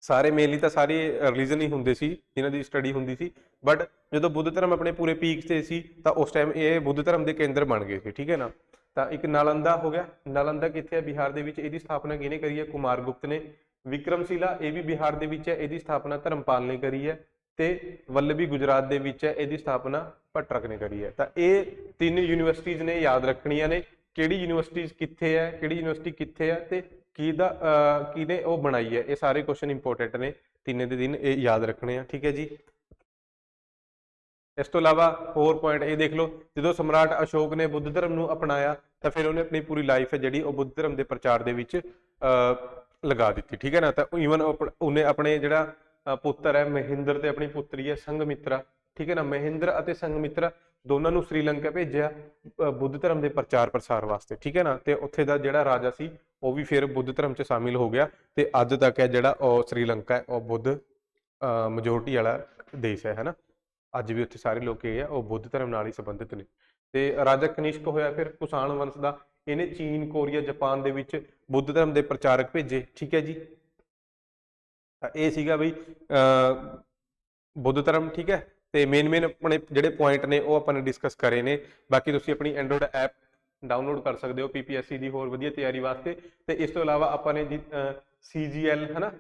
ਸਾਰੇ ਮੇਨਲੀ ਤਾਂ ਸਾਰੇ ਰਿਲੀਜਨ ਹੀ ਹੁੰਦੇ ਸੀ ਜਿਨ੍ਹਾਂ ਦੀ ਸਟੱਡੀ ਹੁੰਦੀ ਸੀ, ਬਟ ਜਦੋਂ ਬੁੱਧ ਧਰਮ ਆਪਣੇ ਪੂਰੇ ਪੀਕ ਤੇ ਸੀ ਤਾਂ ਉਸ ਟਾਈਮ ਇਹ ਬੁੱਧ ਧਰਮ ਦੇ ਕੇਂਦਰ ਬਣ ਗਏ ਸੀ, ਠੀਕ ਹੈ ਨਾ। ਤਾਂ ਇੱਕ ਨਾਲੰਦਾ ਹੋ ਗਿਆ, ਨਾਲੰਦਾ ਕਿੱਥੇ ਹੈ, ਬਿਹਾਰ ਦੇ ਵਿੱਚ, ਇਹਦੀ ਸਥਾਪਨਾ ਕਿਹਨੇ ਕਰੀ ਹੈ, ਕੁਮਾਰ ਗੁਪਤ ਨੇ। ਵਿਕਰਮਸ਼ਿਲਾ ਇਹ ਵੀ ਬਿਹਾਰ ਦੇ ਵਿੱਚ ਹੈ, ਇਹਦੀ ਸਥਾਪਨਾ ਧਰਮਪਾਲ ਨੇ ਕਰੀ ਹੈ। ਤੇ ਵੱਲਭੀ ਗੁਜਰਾਤ ਦੇ ਵਿੱਚ ਹੈ, ਇਹਦੀ ਸਥਾਪਨਾ ਭੱਟਰਕ ਨੇ ਕਰੀ ਹੈ। ਤਾਂ ਇਹ 3 ਯੂਨੀਵਰਸਿਟੀਜ਼ ਨੇ, ਯਾਦ ਰੱਖਣੀਆਂ ਨੇ, ਕਿਹੜੀ ਯੂਨੀਵਰਸਿਟੀਜ਼ ਕਿੱਥੇ ਹੈ, ਕਿਹੜੀ ਯੂਨੀਵਰਸਿਟੀ ਕਿੱਥੇ ਹੈ, ਤੇ ਕਿਹਨੇ ਉਹ ਬਣਾਈ ਹੈ। ਇਹ ਸਾਰੇ ਕੁਐਸਚਨ ਇੰਪੋਰਟੈਂਟ ਨੇ, ਤਿੰਨੇ ਦੇ ਦਿਨ ਇਹ ਯਾਦ ਰੱਖਣੇ ਆ, ਠੀਕ ਹੈ ਜੀ। ਇਸ ਤੋਂ ਇਲਾਵਾ ਹੋਰ ਪੁਆਇੰਟ ਇਹ ਦੇਖ ਲਓ, ਜਦੋਂ ਸਮਰਾਟ ਅਸ਼ੋਕ ਨੇ ਬੁੱਧ ਧਰਮ ਨੂੰ ਅਪਣਾਇਆ ਤਾਂ ਫਿਰ ਉਹਨੇ ਆਪਣੀ ਪੂਰੀ ਲਾਈਫ ਹੈ ਜਿਹੜੀ ਉਹ ਬੁੱਧ ਧਰਮ ਦੇ ਪ੍ਰਚਾਰ ਦੇ ਵਿੱਚ ਲਗਾ ਦਿੱਤੀ, ਠੀਕ ਹੈ ਨਾ। ਤਾਂ ਈਵਨ ਉਹਨੇ ਆਪਣੇ ਜਿਹੜਾ ਪੁੱਤਰ ਹੈ ਮਹਿੰਦਰ ਤੇ ਆਪਣੀ ਪੁੱਤਰੀ ਹੈ ਸੰਘਮਿੱਤਰਾ, ਠੀਕ ਹੈ ਨਾ। ਮਹਿੰਦਰ ਅਤੇ ਸੰਘਮਿੱਤਰਾ ਦੋਨਾਂ ਨੂੰ ਸ੍ਰੀਲੰਕਾ ਭੇਜਿਆ ਬੁੱਧ ਧਰਮ ਦੇ ਪ੍ਰਚਾਰ ਪ੍ਰਸਾਰ ਵਾਸਤੇ, ਠੀਕ ਹੈ ਨਾ। ਤੇ ਉੱਥੇ ਦਾ ਜਿਹੜਾ ਰਾਜਾ ਸੀ ਉਹ ਵੀ ਫਿਰ ਬੁੱਧ ਧਰਮ 'ਚ ਸ਼ਾਮਿਲ ਹੋ ਗਿਆ, ਤੇ ਅੱਜ ਤੱਕ ਹੈ ਜਿਹੜਾ ਉਹ ਸ੍ਰੀਲੰਕਾ ਹੈ ਉਹ ਬੁੱਧ ਮੈਜੋਰਟੀ ਵਾਲਾ ਦੇਸ਼ ਹੈ ਨਾ। ਅੱਜ ਵੀ ਉੱਥੇ ਸਾਰੇ ਲੋਕ ਇਹ ਆ ਉਹ ਬੁੱਧ ਧਰਮ ਨਾਲ ਹੀ ਸੰਬੰਧਿਤ ਨੇ। ਤੇ ਰਾਜਾ ਕਨਿਸ਼ਕ ਹੋਇਆ ਫਿਰ ਕੁਸ਼ਾਣ ਵੰਸ਼ ਦਾ, ਇਹਨੇ ਚੀਨ, ਕੋਰੀਆ, ਜਾਪਾਨ ਦੇ ਵਿੱਚ ਬੁੱਧ ਧਰਮ ਦੇ ਪ੍ਰਚਾਰਕ ਭੇਜੇ, ਠੀਕ ਹੈ ਜੀ। ਤਾਂ ਇਹ ਸੀਗਾ ਬਈ ਬੁੱਧ ਧਰਮ, ਠੀਕ ਹੈ। ਤੇ ਮੇਨ ਆਪਣੇ ਜਿਹੜੇ ਪੁਆਇੰਟ ਨੇ ਉਹ ਆਪਾਂ ਨੇ ਡਿਸਕਸ ਕਰੇ ਨੇ। ਬਾਕੀ ਤੁਸੀਂ ਆਪਣੀ ਐਂਡਰੋਇਡ ਐਪ ਡਾਊਨਲੋਡ ਕਰ ਸਕਦੇ ਹੋ ਪੀਪੀਐਸਸੀ ਦੀ ਹੋਰ ਵਧੀਆ ਤਿਆਰੀ ਵਾਸਤੇ। ਤੇ ਇਸ ਤੋਂ ਇਲਾਵਾ ਆਪਾਂ ਨੇ ਜੀ CGL ਹੈ ਨਾ,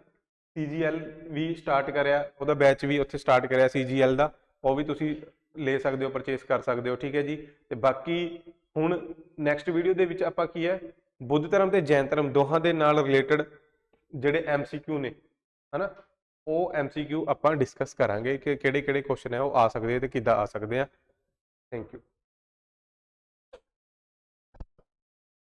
CGL ਵੀ ਸਟਾਰਟ ਕਰਿਆ, ਉਹਦਾ ਬੈਚ ਵੀ ਉੱਥੇ ਸਟਾਰਟ ਕਰਿਆ CGL ਦਾ, ਉਹ ਵੀ ਤੁਸੀਂ ਲੈ ਸਕਦੇ ਹੋ, ਪਰਚੇਸ ਕਰ ਸਕਦੇ ਹੋ, ਠੀਕ ਹੈ ਜੀ। ਤੇ ਬਾਕੀ ਹੁਣ ਨੈਕਸਟ ਵੀਡੀਓ ਦੇ ਵਿੱਚ ਆਪਾਂ ਕੀ ਹੈ, ਬੁੱਧ ਧਰਮ ਤੇ ਜੈਨ ਧਰਮ ਦੋਹਾਂ ਦੇ ਨਾਲ ਰਿਲੇਟਡ ਜਿਹੜੇ MCQ ਨੇ ਹਨਾ, ਉਹ MCQ ਆਪਾਂ ਡਿਸਕਸ ਕਰਾਂਗੇ ਕਿ ਕਿਹੜੇ ਕਿਹੜੇ ਕੁਐਸਚਨ ਹੈ ਉਹ ਆ ਸਕਦੇ ਤੇ ਕਿੱਦਾਂ ਆ ਸਕਦੇ ਆ। Thank you.